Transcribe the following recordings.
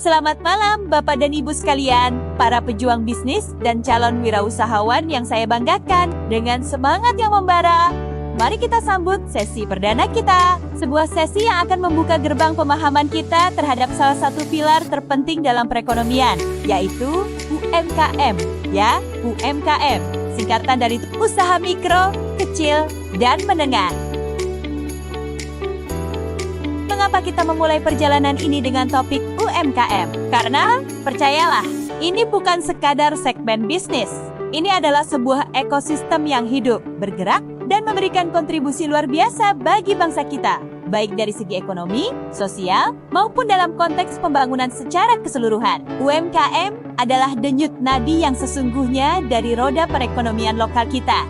Selamat malam Bapak dan Ibu sekalian, para pejuang bisnis dan calon wirausahawan yang saya banggakan. Dengan semangat yang membara, mari kita sambut sesi perdana kita. Sebuah sesi yang akan membuka gerbang pemahaman kita terhadap salah satu pilar terpenting dalam perekonomian, yaitu UMKM. Ya, UMKM, singkatan dari usaha mikro, kecil, dan menengah. Mengapa kita memulai perjalanan ini dengan topik UMKM? Karena, percayalah, ini bukan sekadar segmen bisnis. Ini adalah sebuah ekosistem yang hidup, bergerak, dan memberikan kontribusi luar biasa bagi bangsa kita, baik dari segi ekonomi, sosial, maupun dalam konteks pembangunan secara keseluruhan. UMKM adalah denyut nadi yang sesungguhnya dari roda perekonomian lokal kita.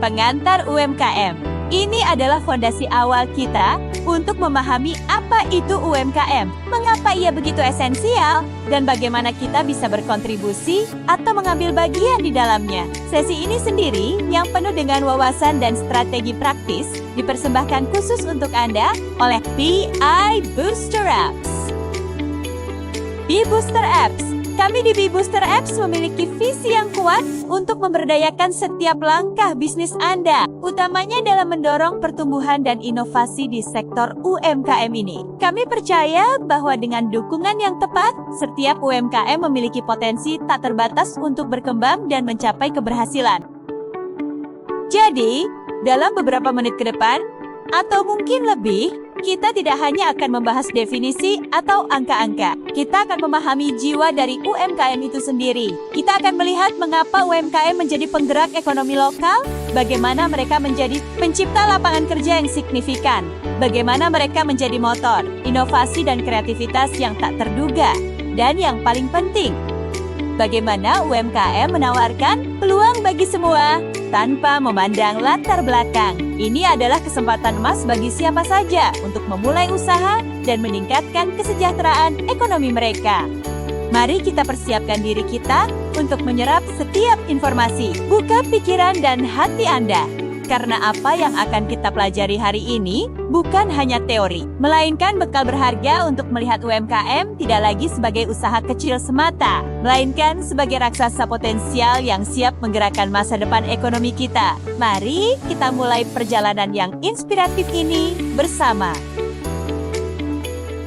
Pengantar UMKM. Ini adalah fondasi awal kita untuk memahami apa itu UMKM, mengapa ia begitu esensial, dan bagaimana kita bisa berkontribusi atau mengambil bagian di dalamnya. Sesi ini sendiri yang penuh dengan wawasan dan strategi praktis dipersembahkan khusus untuk Anda oleh BI Booster Apps. BI Booster Apps. Kami di BI Booster Apps memiliki visi yang kuat untuk memberdayakan setiap langkah bisnis Anda, utamanya dalam mendorong pertumbuhan dan inovasi di sektor UMKM ini. Kami percaya bahwa dengan dukungan yang tepat, setiap UMKM memiliki potensi tak terbatas untuk berkembang dan mencapai keberhasilan. Jadi, dalam beberapa menit ke depan, atau mungkin lebih, kita tidak hanya akan membahas definisi atau angka-angka. Kita akan memahami jiwa dari UMKM itu sendiri. Kita akan melihat mengapa UMKM menjadi penggerak ekonomi lokal, bagaimana mereka menjadi pencipta lapangan kerja yang signifikan, bagaimana mereka menjadi motor, inovasi dan kreativitas yang tak terduga, dan yang paling penting, bagaimana UMKM menawarkan peluang bagi semua tanpa memandang latar belakang. Ini adalah kesempatan emas bagi siapa saja untuk memulai usaha dan meningkatkan kesejahteraan ekonomi mereka. Mari kita persiapkan diri kita untuk menyerap setiap informasi. Buka pikiran dan hati Anda. Karena apa yang akan kita pelajari hari ini bukan hanya teori, melainkan bekal berharga untuk melihat UMKM tidak lagi sebagai usaha kecil semata, melainkan sebagai raksasa potensial yang siap menggerakkan masa depan ekonomi kita. Mari kita mulai perjalanan yang inspiratif ini bersama.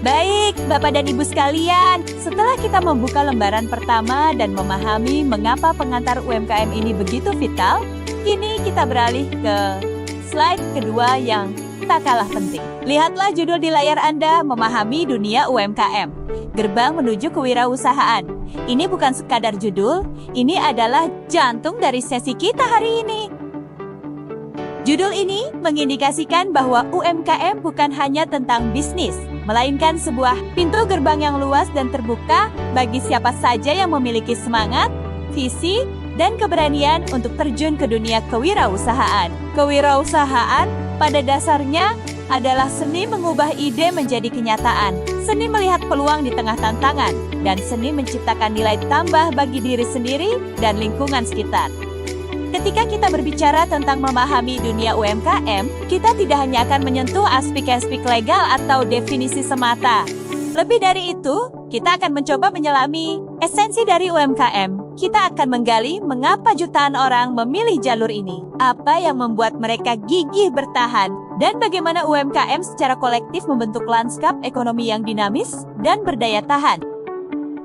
Baik, Bapak dan Ibu sekalian, setelah kita membuka lembaran pertama dan memahami mengapa pengantar UMKM ini begitu vital, kini kita beralih ke slide kedua yang tak kalah penting. Lihatlah judul di layar Anda, memahami dunia UMKM. Gerbang menuju kewirausahaan. Ini bukan sekadar judul, ini adalah jantung dari sesi kita hari ini. Judul ini mengindikasikan bahwa UMKM bukan hanya tentang bisnis, melainkan sebuah pintu gerbang yang luas dan terbuka bagi siapa saja yang memiliki semangat, visi, dan keberanian untuk terjun ke dunia kewirausahaan. Kewirausahaan pada dasarnya adalah seni mengubah ide menjadi kenyataan, seni melihat peluang di tengah tantangan, dan seni menciptakan nilai tambah bagi diri sendiri dan lingkungan sekitar. Ketika kita berbicara tentang memahami dunia UMKM, kita tidak hanya akan menyentuh aspek-aspek legal atau definisi semata. Lebih dari itu, kita akan mencoba menyelami esensi dari UMKM. Kita akan menggali mengapa jutaan orang memilih jalur ini, apa yang membuat mereka gigih bertahan, dan bagaimana UMKM secara kolektif membentuk lanskap ekonomi yang dinamis dan berdaya tahan.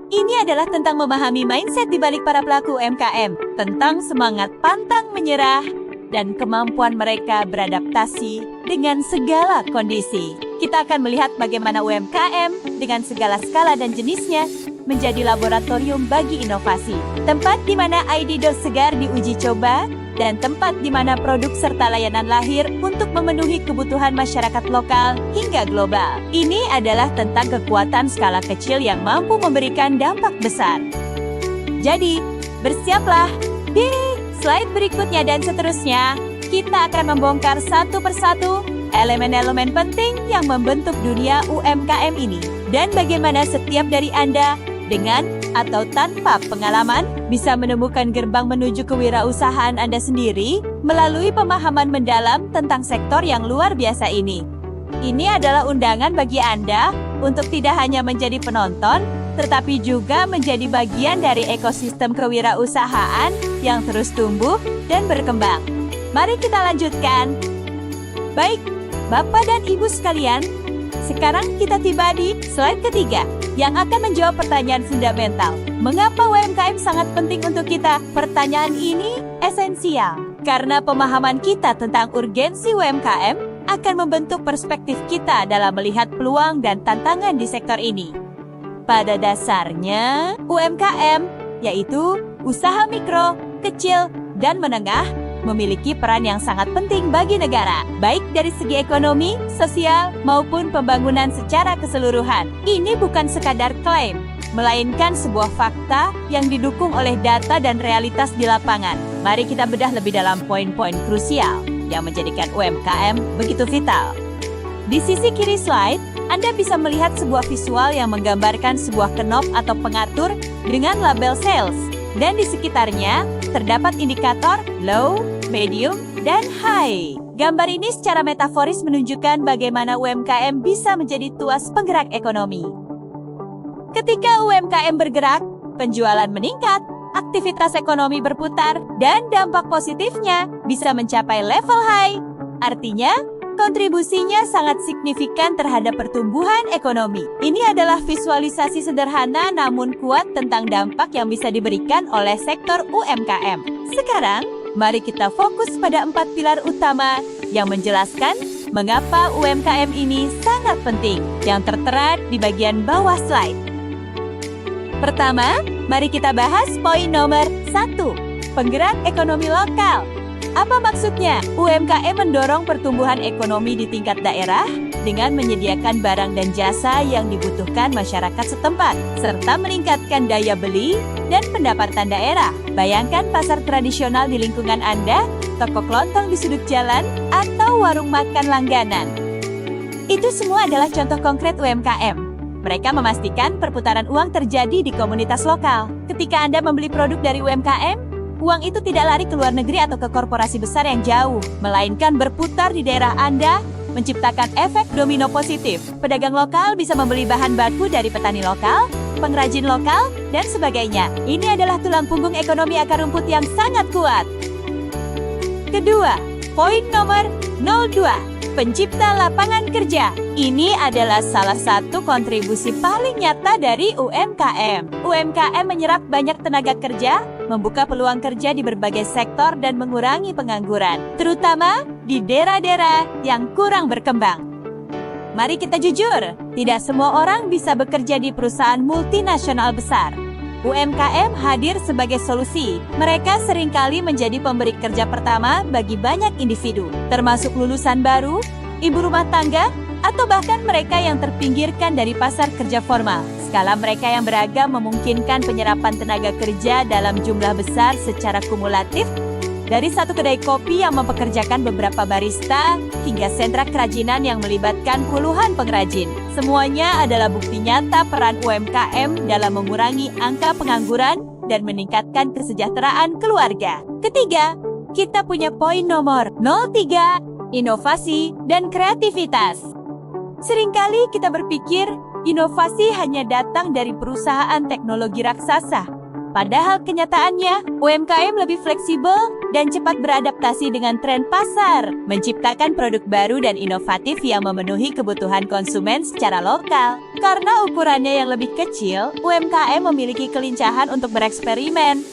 Ini adalah tentang memahami mindset di balik para pelaku UMKM, tentang semangat pantang menyerah, dan kemampuan mereka beradaptasi dengan segala kondisi. Kita akan melihat bagaimana UMKM dengan segala skala dan jenisnya menjadi laboratorium bagi inovasi, tempat di mana ide segar diuji coba, dan tempat di mana produk serta layanan lahir untuk memenuhi kebutuhan masyarakat lokal hingga global. Ini adalah tentang kekuatan skala kecil yang mampu memberikan dampak besar. Jadi, bersiaplah. Di slide berikutnya dan seterusnya, kita akan membongkar satu persatu elemen-elemen penting yang membentuk dunia UMKM ini, dan bagaimana setiap dari Anda dengan atau tanpa pengalaman bisa menemukan gerbang menuju kewirausahaan Anda sendiri melalui pemahaman mendalam tentang sektor yang luar biasa ini. Ini adalah undangan bagi Anda untuk tidak hanya menjadi penonton, tetapi juga menjadi bagian dari ekosistem kewirausahaan yang terus tumbuh dan berkembang. Mari kita lanjutkan. Baik, Bapak dan Ibu sekalian, sekarang kita tiba di slide ketiga yang akan menjawab pertanyaan fundamental. Mengapa UMKM sangat penting untuk kita? Pertanyaan ini esensial karena pemahaman kita tentang urgensi UMKM akan membentuk perspektif kita dalam melihat peluang dan tantangan di sektor ini. Pada dasarnya, UMKM, yaitu usaha mikro, kecil, dan menengah, memiliki peran yang sangat penting bagi negara, baik dari segi ekonomi, sosial, maupun pembangunan secara keseluruhan. Ini bukan sekadar klaim, melainkan sebuah fakta yang didukung oleh data dan realitas di lapangan. Mari kita bedah lebih dalam poin-poin krusial yang menjadikan UMKM begitu vital. Di sisi kiri slide, Anda bisa melihat sebuah visual yang menggambarkan sebuah knob atau pengatur dengan label sales. Dan di sekitarnya, terdapat indikator low, medium, dan high. Gambar ini secara metaforis menunjukkan bagaimana UMKM bisa menjadi tuas penggerak ekonomi. Ketika UMKM bergerak, penjualan meningkat, aktivitas ekonomi berputar, dan dampak positifnya bisa mencapai level high. Artinya, kontribusinya sangat signifikan terhadap pertumbuhan ekonomi. Ini adalah visualisasi sederhana namun kuat tentang dampak yang bisa diberikan oleh sektor UMKM. Sekarang, mari kita fokus pada 4 pilar utama yang menjelaskan mengapa UMKM ini sangat penting, yang tertera di bagian bawah slide. Pertama, mari kita bahas poin nomor 1, penggerak ekonomi lokal. Apa maksudnya? UMKM mendorong pertumbuhan ekonomi di tingkat daerah dengan menyediakan barang dan jasa yang dibutuhkan masyarakat setempat, serta meningkatkan daya beli dan pendapatan daerah. Bayangkan pasar tradisional di lingkungan Anda, toko kelontong di sudut jalan, atau warung makan langganan. Itu semua adalah contoh konkret UMKM. Mereka memastikan perputaran uang terjadi di komunitas lokal. Ketika Anda membeli produk dari UMKM, uang itu tidak lari ke luar negeri atau ke korporasi besar yang jauh, melainkan berputar di daerah Anda, menciptakan efek domino positif. Pedagang lokal bisa membeli bahan baku dari petani lokal, pengrajin lokal, dan sebagainya. Ini adalah tulang punggung ekonomi akar rumput yang sangat kuat. Kedua, poin nomor 02. Pencipta lapangan kerja. Ini adalah salah satu kontribusi paling nyata dari UMKM. UMKM menyerap banyak tenaga kerja, membuka peluang kerja di berbagai sektor dan mengurangi pengangguran, terutama di daerah-daerah yang kurang berkembang. Mari kita jujur, tidak semua orang bisa bekerja di perusahaan multinasional besar. UMKM hadir sebagai solusi. Mereka seringkali menjadi pemberi kerja pertama bagi banyak individu, termasuk lulusan baru, ibu rumah tangga, atau bahkan mereka yang terpinggirkan dari pasar kerja formal. Skala mereka yang beragam memungkinkan penyerapan tenaga kerja dalam jumlah besar secara kumulatif, dari satu kedai kopi yang mempekerjakan beberapa barista hingga sentra kerajinan yang melibatkan puluhan pengrajin. Semuanya adalah bukti nyata peran UMKM dalam mengurangi angka pengangguran dan meningkatkan kesejahteraan keluarga. Ketiga, kita punya poin nomor 03, inovasi dan kreativitas. Seringkali kita berpikir inovasi hanya datang dari perusahaan teknologi raksasa. Padahal kenyataannya, UMKM lebih fleksibel dan cepat beradaptasi dengan tren pasar, menciptakan produk baru dan inovatif yang memenuhi kebutuhan konsumen secara lokal. Karena ukurannya yang lebih kecil, UMKM memiliki kelincahan untuk bereksperimen.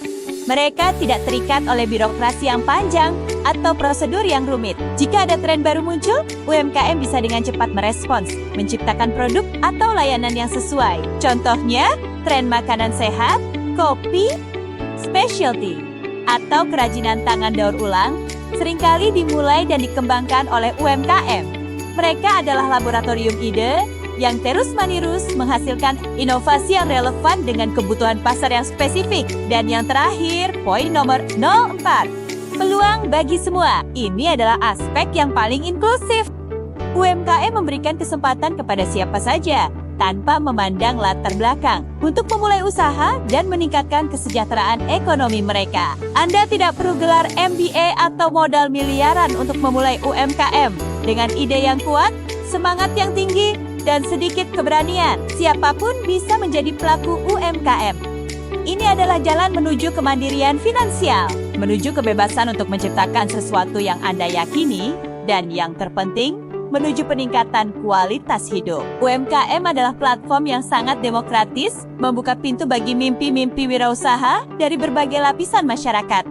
Mereka tidak terikat oleh birokrasi yang panjang atau prosedur yang rumit. Jika ada tren baru muncul, UMKM bisa dengan cepat merespons, menciptakan produk atau layanan yang sesuai. Contohnya, tren makanan sehat, kopi, specialty, atau kerajinan tangan daur ulang seringkali dimulai dan dikembangkan oleh UMKM. Mereka adalah laboratorium ide yang terus-menerus menghasilkan inovasi yang relevan dengan kebutuhan pasar yang spesifik. Dan yang terakhir, poin nomor 04. Peluang bagi semua. Ini adalah aspek yang paling inklusif. UMKM memberikan kesempatan kepada siapa saja, tanpa memandang latar belakang, untuk memulai usaha dan meningkatkan kesejahteraan ekonomi mereka. Anda tidak perlu gelar MBA atau modal miliaran untuk memulai UMKM. Dengan ide yang kuat, semangat yang tinggi, dan sedikit keberanian, siapapun bisa menjadi pelaku UMKM. Ini adalah jalan menuju kemandirian finansial, menuju kebebasan untuk menciptakan sesuatu yang Anda yakini, dan yang terpenting, menuju peningkatan kualitas hidup. UMKM adalah platform yang sangat demokratis, membuka pintu bagi mimpi-mimpi wirausaha dari berbagai lapisan masyarakat.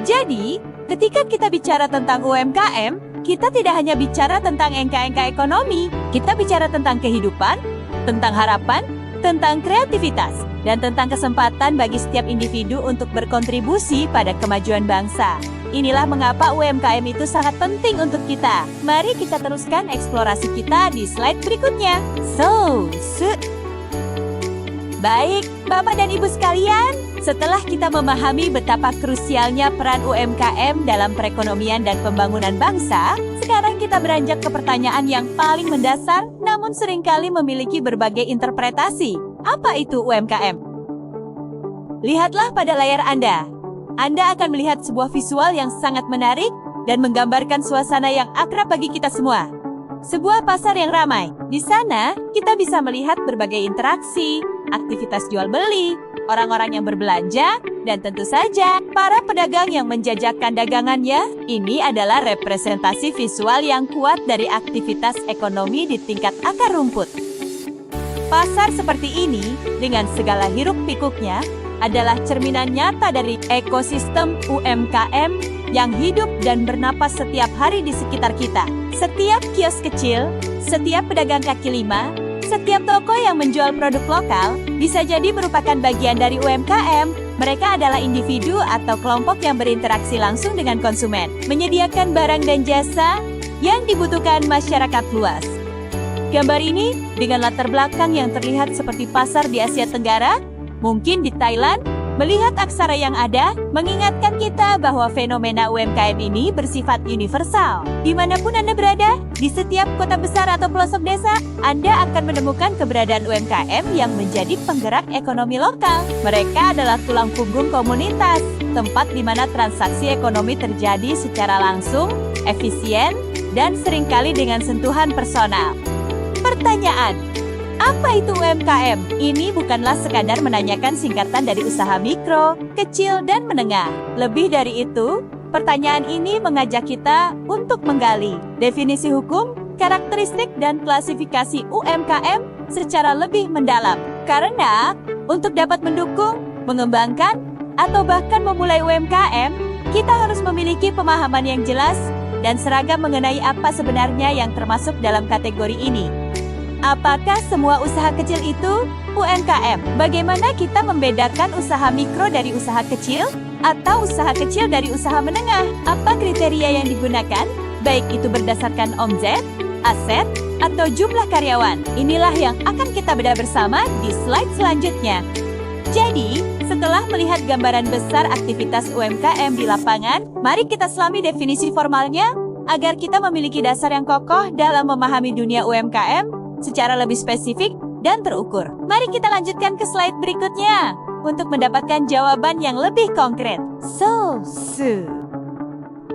Jadi, ketika kita bicara tentang UMKM, kita tidak hanya bicara tentang angka-angka ekonomi, kita bicara tentang kehidupan, tentang harapan, tentang kreativitas, dan tentang kesempatan bagi setiap individu untuk berkontribusi pada kemajuan bangsa. Inilah mengapa UMKM itu sangat penting untuk kita. Mari kita teruskan eksplorasi kita di slide berikutnya. Baik, Bapak dan Ibu sekalian, setelah kita memahami betapa krusialnya peran UMKM dalam perekonomian dan pembangunan bangsa, sekarang kita beranjak ke pertanyaan yang paling mendasar, namun seringkali memiliki berbagai interpretasi. Apa itu UMKM? Lihatlah pada layar Anda. Anda akan melihat sebuah visual yang sangat menarik dan menggambarkan suasana yang akrab bagi kita semua. Sebuah pasar yang ramai. Di sana, kita bisa melihat berbagai interaksi, aktivitas jual beli, orang-orang yang berbelanja, dan tentu saja para pedagang yang menjajakan dagangannya. Ini adalah representasi visual yang kuat dari aktivitas ekonomi di tingkat akar rumput. Pasar seperti ini, dengan segala hiruk-pikuknya, adalah cerminan nyata dari ekosistem UMKM yang hidup dan bernapas setiap hari di sekitar kita. Setiap kios kecil, setiap pedagang kaki lima, setiap toko yang menjual produk lokal bisa jadi merupakan bagian dari UMKM. Mereka adalah individu atau kelompok yang berinteraksi langsung dengan konsumen, menyediakan barang dan jasa yang dibutuhkan masyarakat luas. Gambar ini dengan latar belakang yang terlihat seperti pasar di Asia Tenggara, mungkin di Thailand, melihat aksara yang ada, mengingatkan kita bahwa fenomena UMKM ini bersifat universal. Dimanapun Anda berada, di setiap kota besar atau pelosok desa, Anda akan menemukan keberadaan UMKM yang menjadi penggerak ekonomi lokal. Mereka adalah tulang punggung komunitas, tempat di mana transaksi ekonomi terjadi secara langsung, efisien, dan seringkali dengan sentuhan personal. Pertanyaan: apa itu UMKM? Ini bukanlah sekadar menanyakan singkatan dari usaha mikro, kecil, dan menengah. Lebih dari itu, pertanyaan ini mengajak kita untuk menggali definisi hukum, karakteristik, dan klasifikasi UMKM secara lebih mendalam. Karena, untuk dapat mendukung, mengembangkan, atau bahkan memulai UMKM, kita harus memiliki pemahaman yang jelas dan seragam mengenai apa sebenarnya yang termasuk dalam kategori ini. Apakah semua usaha kecil itu UMKM? Bagaimana kita membedakan usaha mikro dari usaha kecil atau usaha kecil dari usaha menengah? Apa kriteria yang digunakan? Baik itu berdasarkan omset, aset, atau jumlah karyawan. Inilah yang akan kita bedah bersama di slide selanjutnya. Jadi, setelah melihat gambaran besar aktivitas UMKM di lapangan, mari kita selami definisi formalnya agar kita memiliki dasar yang kokoh dalam memahami dunia UMKM secara lebih spesifik dan terukur. Mari kita lanjutkan ke slide berikutnya untuk mendapatkan jawaban yang lebih konkret.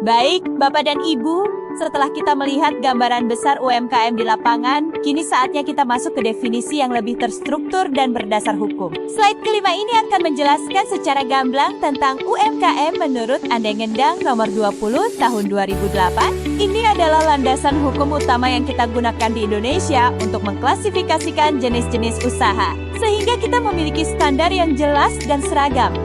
Baik, Bapak dan Ibu, setelah kita melihat gambaran besar UMKM di lapangan, kini saatnya kita masuk ke definisi yang lebih terstruktur dan berdasar hukum. Slide kelima ini akan menjelaskan secara gamblang tentang UMKM menurut Undang-Undang Nomor 20 Tahun 2008. Ini adalah landasan hukum utama yang kita gunakan di Indonesia untuk mengklasifikasikan jenis-jenis usaha, sehingga kita memiliki standar yang jelas dan seragam.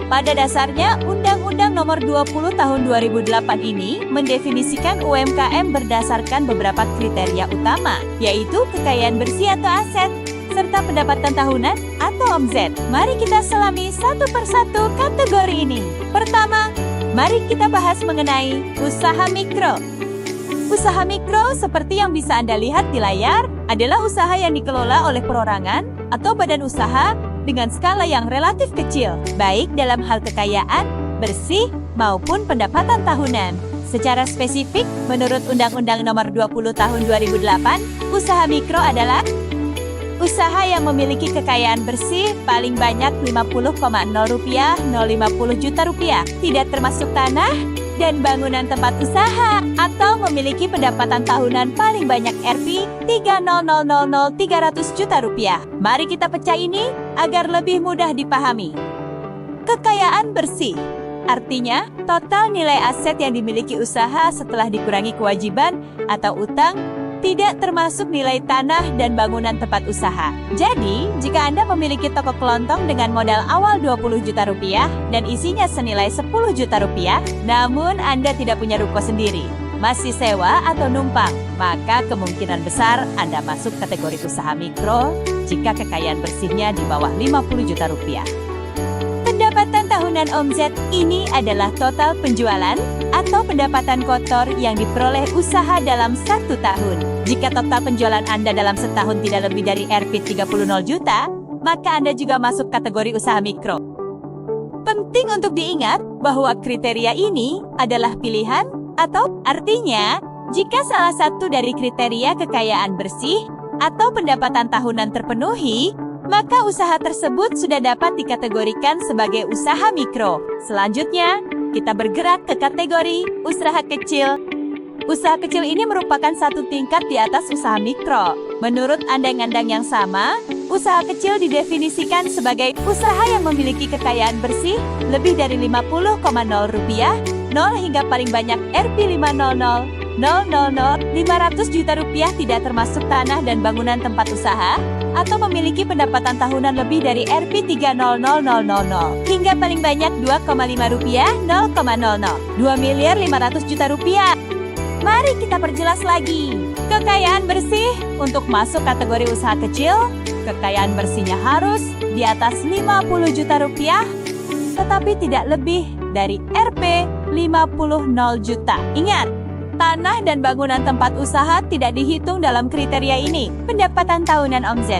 Pada dasarnya, Undang-Undang Nomor 20 Tahun 2008 ini mendefinisikan UMKM berdasarkan beberapa kriteria utama, yaitu kekayaan bersih atau aset, serta pendapatan tahunan atau omset. Mari kita selami satu persatu kategori ini. Pertama, mari kita bahas mengenai usaha mikro. Usaha mikro seperti yang bisa Anda lihat di layar adalah usaha yang dikelola oleh perorangan atau badan usaha dengan skala yang relatif kecil, baik dalam hal kekayaan, bersih, maupun pendapatan tahunan. Secara spesifik, menurut Undang-Undang Nomor 20 Tahun 2008, usaha mikro adalah usaha yang memiliki kekayaan bersih paling banyak Rp50,0 juta, tidak termasuk tanah, dan bangunan tempat usaha atau memiliki pendapatan tahunan paling banyak Rp300.300 juta rupiah. Mari kita pecah ini agar lebih mudah dipahami. Kekayaan bersih artinya total nilai aset yang dimiliki usaha setelah dikurangi kewajiban atau utang, tidak termasuk nilai tanah dan bangunan tempat usaha. Jadi, jika Anda memiliki toko kelontong dengan modal awal 20 juta rupiah dan isinya senilai 10 juta rupiah, namun Anda tidak punya ruko sendiri, masih sewa atau numpang, maka kemungkinan besar Anda masuk kategori usaha mikro jika kekayaan bersihnya di bawah 50 juta rupiah. Pendapatan tahunan omzet ini adalah total penjualan atau pendapatan kotor yang diperoleh usaha dalam 1 tahun. Jika total penjualan Anda dalam setahun tidak lebih dari Rp30 juta, maka Anda juga masuk kategori usaha mikro. Penting untuk diingat bahwa kriteria ini adalah pilihan atau artinya, jika salah satu dari kriteria kekayaan bersih atau pendapatan tahunan terpenuhi, maka usaha tersebut sudah dapat dikategorikan sebagai usaha mikro. Selanjutnya, kita bergerak ke kategori usaha kecil. Usaha kecil ini merupakan satu tingkat di atas usaha mikro. Menurut andang-andang yang sama, usaha kecil didefinisikan sebagai usaha yang memiliki kekayaan bersih lebih dari Rp50,000, 0 hingga paling banyak Rp500.000, 500 juta rupiah tidak termasuk tanah dan bangunan tempat usaha, atau memiliki pendapatan tahunan lebih dari Rp300.000 hingga paling banyak Rp2,5, 0,00, 2.500.000 juta rupiah. Mari kita perjelas lagi. Kekayaan bersih untuk masuk kategori usaha kecil, kekayaan bersihnya harus di atas 50 juta rupiah, tetapi tidak lebih dari Rp50 juta. Ingat, tanah dan bangunan tempat usaha tidak dihitung dalam kriteria ini, pendapatan tahunan omzet.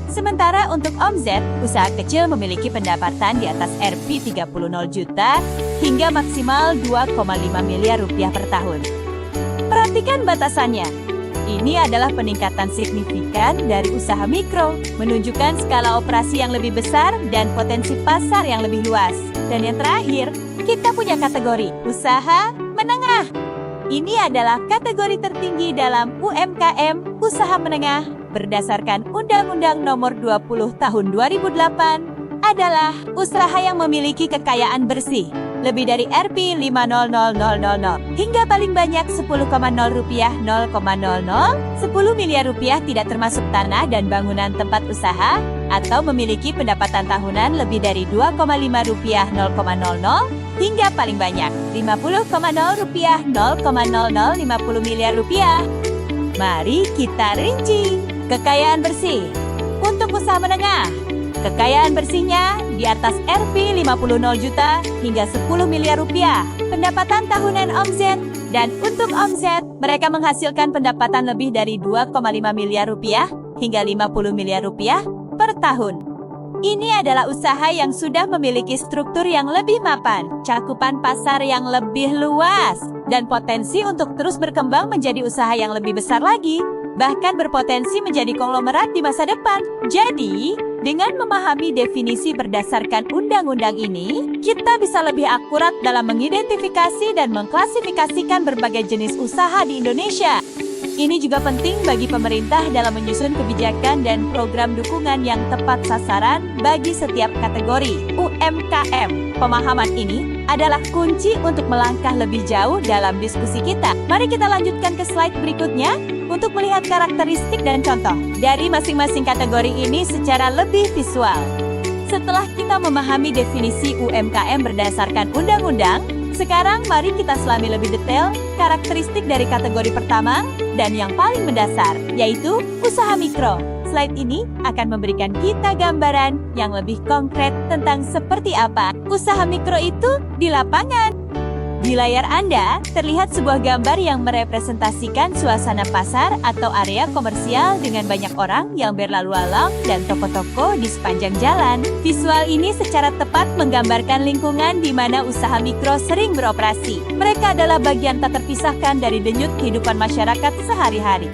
Sementara untuk omzet, usaha kecil memiliki pendapatan di atas Rp30 juta hingga maksimal Rp2,5 miliar per tahun. Perhatikan batasannya. Ini adalah peningkatan signifikan dari usaha mikro, menunjukkan skala operasi yang lebih besar dan potensi pasar yang lebih luas. Dan yang terakhir, kita punya kategori usaha menengah. Ini adalah kategori tertinggi dalam UMKM usaha menengah berdasarkan Undang-Undang Nomor 20 Tahun 2008 adalah usaha yang memiliki kekayaan bersih lebih dari Rp500.000 hingga paling banyak Rp10,000, 0,00, 10 miliar rupiah tidak termasuk tanah dan bangunan tempat usaha atau memiliki pendapatan tahunan lebih dari Rp2,5, 0,00 hingga paling banyak Rp50,000, 0,00, 50 miliar rupiah. Mari kita rinci. Kekayaan bersih untuk usaha menengah. Kekayaan bersihnya di atas Rp50 juta hingga 10 miliar rupiah. Pendapatan tahunan omzet. Dan untuk omzet, mereka menghasilkan pendapatan lebih dari Rp2,5 miliar hingga Rp50 miliar per tahun. Ini adalah usaha yang sudah memiliki struktur yang lebih mapan, cakupan pasar yang lebih luas, dan potensi untuk terus berkembang menjadi usaha yang lebih besar lagi, bahkan berpotensi menjadi konglomerat di masa depan. Jadi, dengan memahami definisi berdasarkan undang-undang ini, kita bisa lebih akurat dalam mengidentifikasi dan mengklasifikasikan berbagai jenis usaha di Indonesia. Ini juga penting bagi pemerintah dalam menyusun kebijakan dan program dukungan yang tepat sasaran bagi setiap kategori UMKM. Pemahaman ini adalah kunci untuk melangkah lebih jauh dalam diskusi kita. Mari kita lanjutkan ke slide berikutnya untuk melihat karakteristik dan contoh dari masing-masing kategori ini secara lebih visual. Setelah kita memahami definisi UMKM berdasarkan undang-undang, sekarang mari kita selami lebih detail karakteristik dari kategori pertama dan yang paling mendasar, yaitu usaha mikro. Slide ini akan memberikan kita gambaran yang lebih konkret tentang seperti apa usaha mikro itu di lapangan. Di layar Anda terlihat sebuah gambar yang merepresentasikan suasana pasar atau area komersial dengan banyak orang yang berlalu lalang dan toko-toko di sepanjang jalan. Visual ini secara tepat menggambarkan lingkungan di mana usaha mikro sering beroperasi. Mereka adalah bagian tak terpisahkan dari denyut kehidupan masyarakat sehari-hari.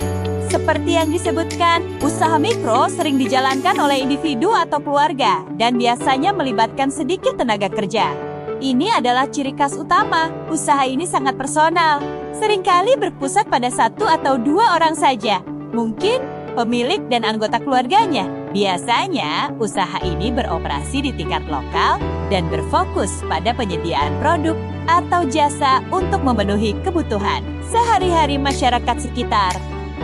Seperti yang disebutkan, usaha mikro sering dijalankan oleh individu atau keluarga dan biasanya melibatkan sedikit tenaga kerja. Ini adalah ciri khas utama. Usaha ini sangat personal. Seringkali berpusat pada satu atau dua orang saja. Mungkin pemilik dan anggota keluarganya. Biasanya, usaha ini beroperasi di tingkat lokal dan berfokus pada penyediaan produk atau jasa untuk memenuhi kebutuhan sehari-hari masyarakat sekitar.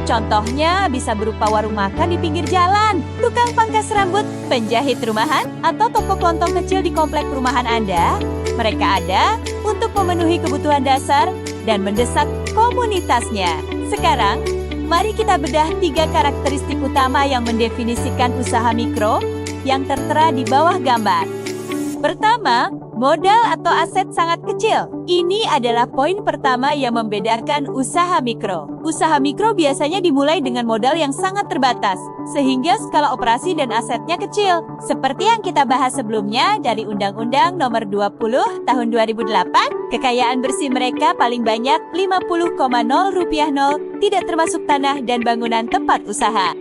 Contohnya bisa berupa warung makan di pinggir jalan, tukang pangkas rambut, penjahit rumahan, atau toko kelontong kecil di komplek perumahan Anda. Mereka ada untuk memenuhi kebutuhan dasar dan mendesak komunitasnya. Sekarang, mari kita bedah 3 karakteristik utama yang mendefinisikan usaha mikro yang tertera di bawah gambar. Pertama, modal atau aset sangat kecil. Ini adalah poin pertama yang membedakan usaha mikro. Usaha mikro biasanya dimulai dengan modal yang sangat terbatas, sehingga skala operasi dan asetnya kecil. Seperti yang kita bahas sebelumnya dari Undang-Undang Nomor 20 Tahun 2008, kekayaan bersih mereka paling banyak Rp50,000, tidak termasuk tanah dan bangunan tempat usaha.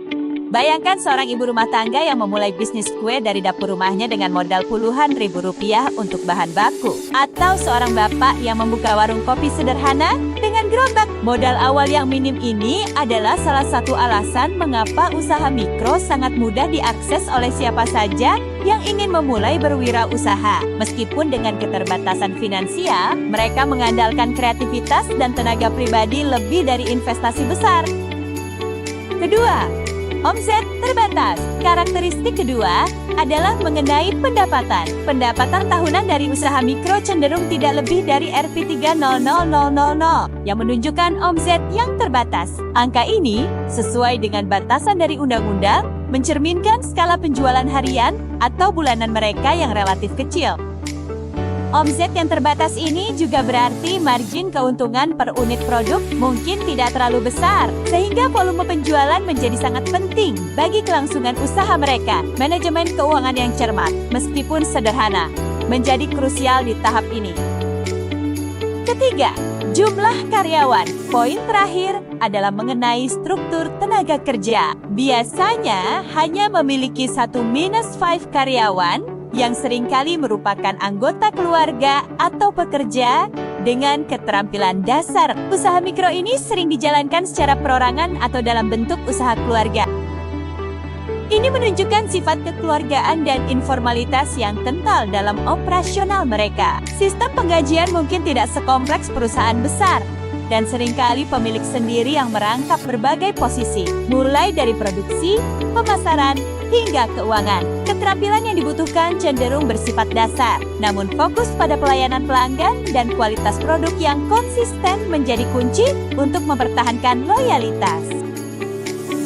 Bayangkan seorang ibu rumah tangga yang memulai bisnis kue dari dapur rumahnya dengan modal puluhan ribu rupiah untuk bahan baku. Atau seorang bapak yang membuka warung kopi sederhana dengan gerobak. Modal awal yang minim ini adalah salah satu alasan mengapa usaha mikro sangat mudah diakses oleh siapa saja yang ingin memulai berwirausaha. Meskipun dengan keterbatasan finansial, mereka mengandalkan kreativitas dan tenaga pribadi lebih dari investasi besar. Kedua, omset terbatas. Karakteristik kedua adalah mengenai pendapatan. Pendapatan tahunan dari usaha mikro cenderung tidak lebih dari Rp300.000 yang menunjukkan omset yang terbatas. Angka ini sesuai dengan batasan dari undang-undang mencerminkan skala penjualan harian atau bulanan mereka yang relatif kecil. Omset yang terbatas ini juga berarti margin keuntungan per unit produk mungkin tidak terlalu besar, sehingga volume penjualan menjadi sangat penting bagi kelangsungan usaha mereka. Manajemen keuangan yang cermat, meskipun sederhana, menjadi krusial di tahap ini. Ketiga, jumlah karyawan. Poin terakhir adalah mengenai struktur tenaga kerja. Biasanya hanya memiliki 1-5 karyawan yang seringkali merupakan anggota keluarga atau pekerja dengan keterampilan dasar. Usaha mikro ini sering dijalankan secara perorangan atau dalam bentuk usaha keluarga. Ini menunjukkan sifat kekeluargaan dan informalitas yang kental dalam operasional mereka. Sistem penggajian mungkin tidak sekompleks perusahaan besar, dan seringkali pemilik sendiri yang merangkap berbagai posisi, mulai dari produksi, pemasaran, hingga keuangan. Keterampilan yang dibutuhkan cenderung bersifat dasar, namun fokus pada pelayanan pelanggan dan kualitas produk yang konsisten menjadi kunci untuk mempertahankan loyalitas.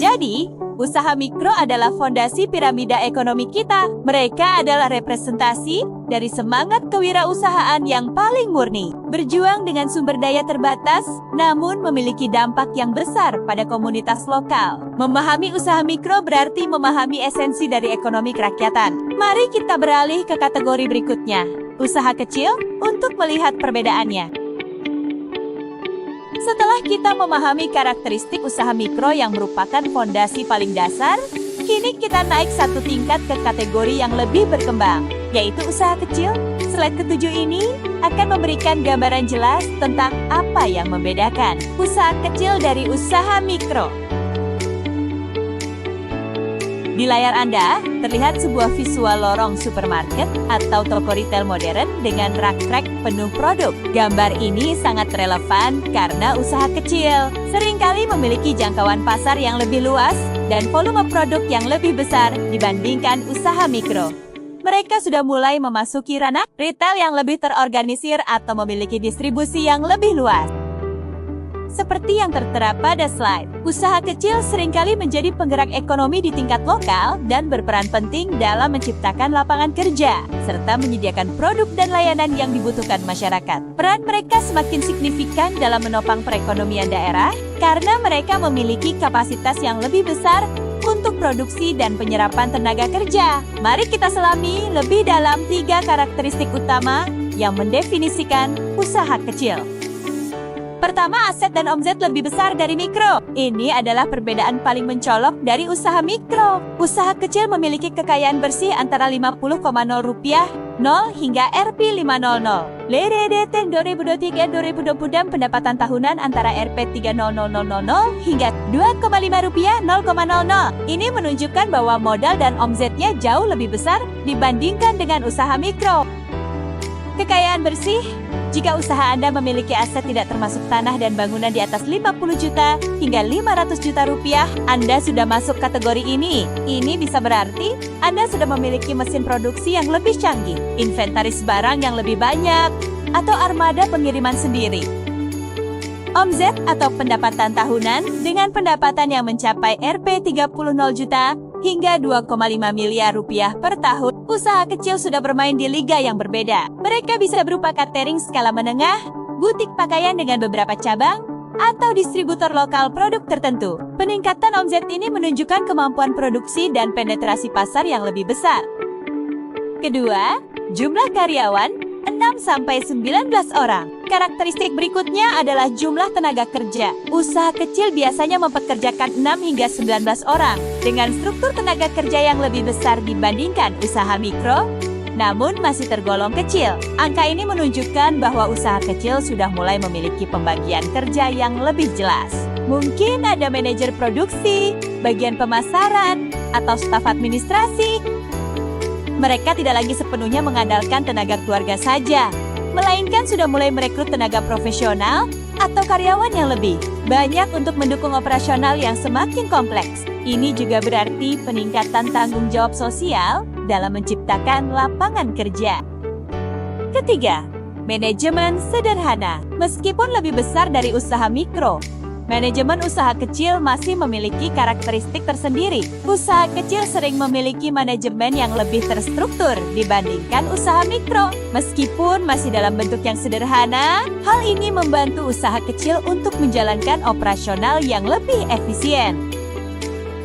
Jadi, usaha mikro adalah fondasi piramida ekonomi kita. Mereka adalah representasi dari semangat kewirausahaan yang paling murni, berjuang dengan sumber daya terbatas, namun memiliki dampak yang besar pada komunitas lokal. Memahami usaha mikro berarti memahami esensi dari ekonomi kerakyatan. Mari kita beralih ke kategori berikutnya, usaha kecil, untuk melihat perbedaannya. Setelah kita memahami karakteristik usaha mikro yang merupakan fondasi paling dasar, kini kita naik satu tingkat ke kategori yang lebih berkembang, yaitu usaha kecil. Slide ke-7 ini akan memberikan gambaran jelas tentang apa yang membedakan usaha kecil dari usaha mikro. Di layar Anda, terlihat sebuah visual lorong supermarket atau toko retail modern dengan rak-rak penuh produk. Gambar ini sangat relevan karena usaha kecil seringkali memiliki jangkauan pasar yang lebih luas dan volume produk yang lebih besar dibandingkan usaha mikro. Mereka sudah mulai memasuki ranah retail yang lebih terorganisir atau memiliki distribusi yang lebih luas. Seperti yang tertera pada slide, usaha kecil seringkali menjadi penggerak ekonomi di tingkat lokal dan berperan penting dalam menciptakan lapangan kerja, serta menyediakan produk dan layanan yang dibutuhkan masyarakat. Peran mereka semakin signifikan dalam menopang perekonomian daerah karena mereka memiliki kapasitas yang lebih besar untuk produksi dan penyerapan tenaga kerja. Mari kita selami lebih dalam 3 karakteristik utama yang mendefinisikan usaha kecil. Pertama, aset dan omset lebih besar dari mikro. Ini adalah perbedaan paling mencolok dari usaha mikro. Usaha kecil memiliki kekayaan bersih antara Rp50,000 0 hingga Rp500. LDDT 2023-2024 pendapatan tahunan antara Rp300.000 hingga Rp2,5 0,00. Ini menunjukkan bahwa modal dan omsetnya jauh lebih besar dibandingkan dengan usaha mikro. Kekayaan bersih. Jika usaha Anda memiliki aset tidak termasuk tanah dan bangunan di atas 50 juta hingga 500 juta rupiah, Anda sudah masuk kategori ini. Ini bisa berarti Anda sudah memiliki mesin produksi yang lebih canggih, inventaris barang yang lebih banyak, atau armada pengiriman sendiri. Omzet atau pendapatan tahunan dengan pendapatan yang mencapai Rp30 juta hingga 2,5 miliar rupiah per tahun. Usaha kecil sudah bermain di liga yang berbeda. Mereka bisa berupa catering skala menengah, butik pakaian dengan beberapa cabang, atau distributor lokal produk tertentu. Peningkatan omzet ini menunjukkan kemampuan produksi dan penetrasi pasar yang lebih besar. Kedua, jumlah karyawan 6-19 orang. Karakteristik berikutnya adalah jumlah tenaga kerja. Usaha kecil biasanya mempekerjakan 6 hingga 19 orang dengan struktur tenaga kerja yang lebih besar dibandingkan usaha mikro, namun masih tergolong kecil. Angka ini menunjukkan bahwa usaha kecil sudah mulai memiliki pembagian kerja yang lebih jelas. Mungkin ada manajer produksi, bagian pemasaran, atau staf administrasi. Mereka tidak lagi sepenuhnya mengandalkan tenaga keluarga saja, melainkan sudah mulai merekrut tenaga profesional atau karyawan yang lebih banyak untuk mendukung operasional yang semakin kompleks. Ini juga berarti peningkatan tanggung jawab sosial dalam menciptakan lapangan kerja. Ketiga, manajemen sederhana. Meskipun lebih besar dari usaha mikro, manajemen usaha kecil masih memiliki karakteristik tersendiri. Usaha kecil sering memiliki manajemen yang lebih terstruktur dibandingkan usaha mikro. Meskipun masih dalam bentuk yang sederhana, hal ini membantu usaha kecil untuk menjalankan operasional yang lebih efisien.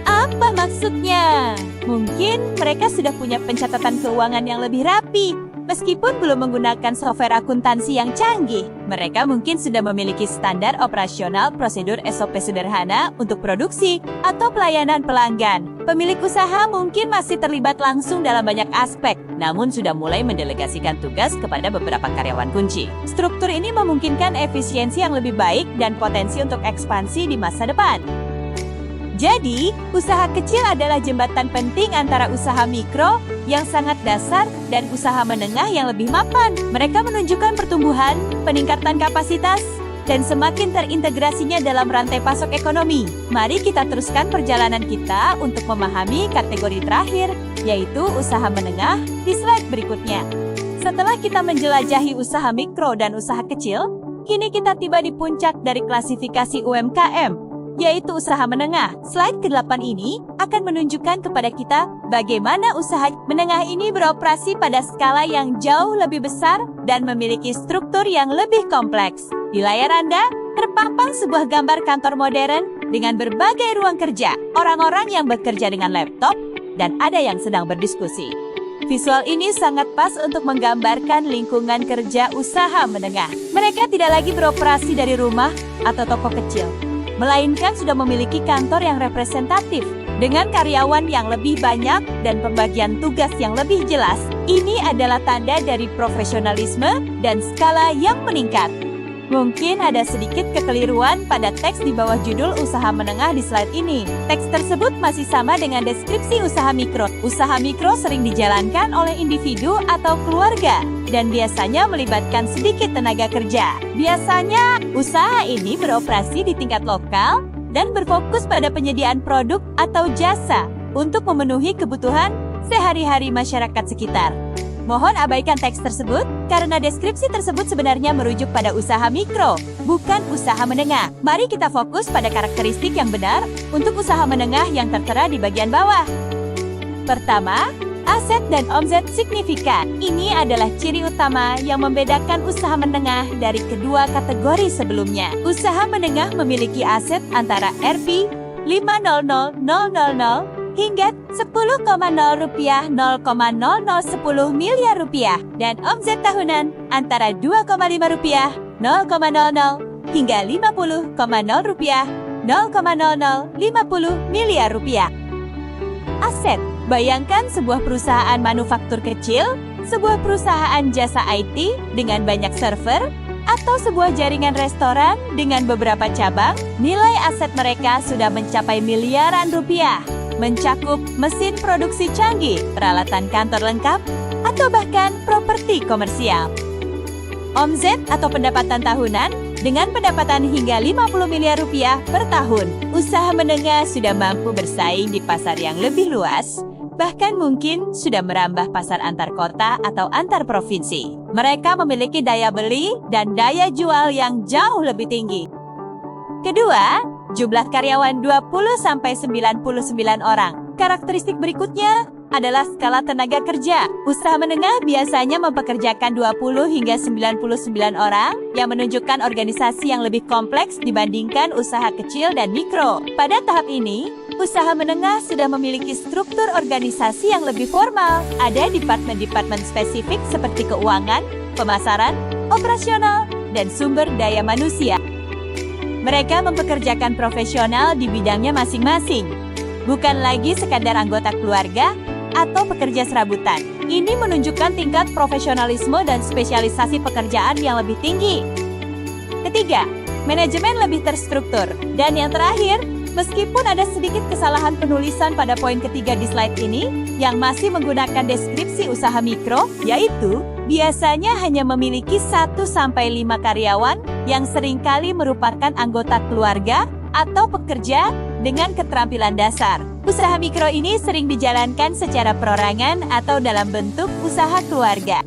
Apa maksudnya? Mungkin mereka sudah punya pencatatan keuangan yang lebih rapi. Meskipun belum menggunakan software akuntansi yang canggih, mereka mungkin sudah memiliki standar operasional prosedur SOP sederhana untuk produksi atau pelayanan pelanggan. Pemilik usaha mungkin masih terlibat langsung dalam banyak aspek, namun sudah mulai mendelegasikan tugas kepada beberapa karyawan kunci. Struktur ini memungkinkan efisiensi yang lebih baik dan potensi untuk ekspansi di masa depan. Jadi, usaha kecil adalah jembatan penting antara usaha mikro yang sangat dasar dan usaha menengah yang lebih mapan. Mereka menunjukkan pertumbuhan, peningkatan kapasitas, dan semakin terintegrasinya dalam rantai pasok ekonomi. Mari kita teruskan perjalanan kita untuk memahami kategori terakhir, yaitu usaha menengah di slide berikutnya. Setelah kita menjelajahi usaha mikro dan usaha kecil, kini kita tiba di puncak dari klasifikasi UMKM, yaitu usaha menengah. Slide ke-8 ini akan menunjukkan kepada kita bagaimana usaha menengah ini beroperasi pada skala yang jauh lebih besar dan memiliki struktur yang lebih kompleks. Di layar Anda, terpampang sebuah gambar kantor modern dengan berbagai ruang kerja, orang-orang yang bekerja dengan laptop, dan ada yang sedang berdiskusi. Visual ini sangat pas untuk menggambarkan lingkungan kerja usaha menengah. Mereka tidak lagi beroperasi dari rumah atau toko kecil, melainkan sudah memiliki kantor yang representatif dengan karyawan yang lebih banyak dan pembagian tugas yang lebih jelas. Ini adalah tanda dari profesionalisme dan skala yang meningkat. Mungkin ada sedikit kekeliruan pada teks di bawah judul usaha menengah di slide ini. Teks tersebut masih sama dengan deskripsi usaha mikro. Usaha mikro sering dijalankan oleh individu atau keluarga dan biasanya melibatkan sedikit tenaga kerja. Biasanya, usaha ini beroperasi di tingkat lokal dan berfokus pada penyediaan produk atau jasa untuk memenuhi kebutuhan sehari-hari masyarakat sekitar. Mohon abaikan teks tersebut karena deskripsi tersebut sebenarnya merujuk pada usaha mikro, bukan usaha menengah. Mari kita fokus pada karakteristik yang benar untuk usaha menengah yang tertera di bagian bawah. Pertama, aset dan omzet signifikan. Ini adalah ciri utama yang membedakan usaha menengah dari kedua kategori sebelumnya. Usaha menengah memiliki aset antara Rp500.000 hingga 10,0 rupiah 0,0010 miliar rupiah dan omzet tahunan antara 2,5 rupiah 0,00 hingga 50,0 rupiah 0,0050 miliar rupiah. Aset. Bayangkan sebuah perusahaan manufaktur kecil sebuah perusahaan jasa IT dengan banyak server, atau sebuah jaringan restoran dengan beberapa cabang, nilai aset mereka sudah mencapai miliaran rupiah, mencakup mesin produksi canggih, peralatan kantor lengkap, atau bahkan properti komersial. Omzet atau pendapatan tahunan, dengan pendapatan hingga 50 miliar rupiah per tahun, usaha menengah sudah mampu bersaing di pasar yang lebih luas, bahkan mungkin sudah merambah pasar antar kota atau antar provinsi. Mereka memiliki daya beli dan daya jual yang jauh lebih tinggi. Kedua, jumlah karyawan 20-99 orang. Karakteristik berikutnya adalah skala tenaga kerja. Usaha menengah biasanya mempekerjakan 20 hingga 99 orang yang menunjukkan organisasi yang lebih kompleks dibandingkan usaha kecil dan mikro. Pada tahap ini, usaha menengah sudah memiliki struktur organisasi yang lebih formal. Ada departemen-departemen spesifik seperti keuangan, pemasaran, operasional, dan sumber daya manusia. Mereka mempekerjakan profesional di bidangnya masing-masing, bukan lagi sekadar anggota keluarga atau pekerja serabutan. Ini menunjukkan tingkat profesionalisme dan spesialisasi pekerjaan yang lebih tinggi. Ketiga, manajemen lebih terstruktur. Dan yang terakhir, meskipun ada sedikit kesalahan penulisan pada poin ketiga di slide ini, yang masih menggunakan deskripsi usaha mikro, yaitu biasanya hanya memiliki 1-5 karyawan yang seringkali merupakan anggota keluarga atau pekerja dengan keterampilan dasar. Usaha mikro ini sering dijalankan secara perorangan atau dalam bentuk usaha keluarga.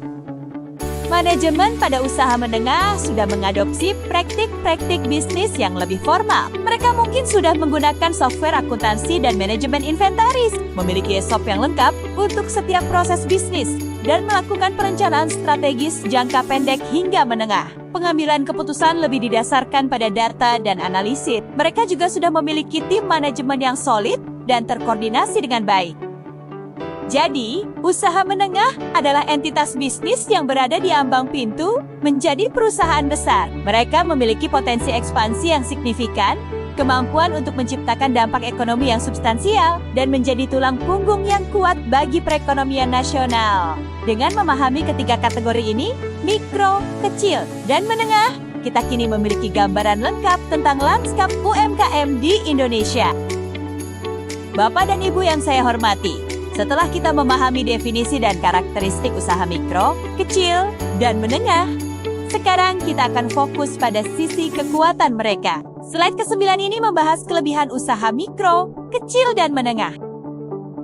Manajemen pada usaha menengah sudah mengadopsi praktik-praktik bisnis yang lebih formal. Mereka mungkin sudah menggunakan software akuntansi dan manajemen inventaris, memiliki SOP yang lengkap untuk setiap proses bisnis, dan melakukan perencanaan strategis jangka pendek hingga menengah. Pengambilan keputusan lebih didasarkan pada data dan analisis. Mereka juga sudah memiliki tim manajemen yang solid dan terkoordinasi dengan baik. Jadi, usaha menengah adalah entitas bisnis yang berada di ambang pintu menjadi perusahaan besar. Mereka memiliki potensi ekspansi yang signifikan, kemampuan untuk menciptakan dampak ekonomi yang substansial, dan menjadi tulang punggung yang kuat bagi perekonomian nasional. Dengan memahami ketiga kategori ini, mikro, kecil, dan menengah, kita kini memiliki gambaran lengkap tentang lanskap UMKM di Indonesia. Bapak dan Ibu yang saya hormati, setelah kita memahami definisi dan karakteristik usaha mikro, kecil, dan menengah, sekarang kita akan fokus pada sisi kekuatan mereka. Slide ke-9 ini membahas kelebihan usaha mikro, kecil, dan menengah.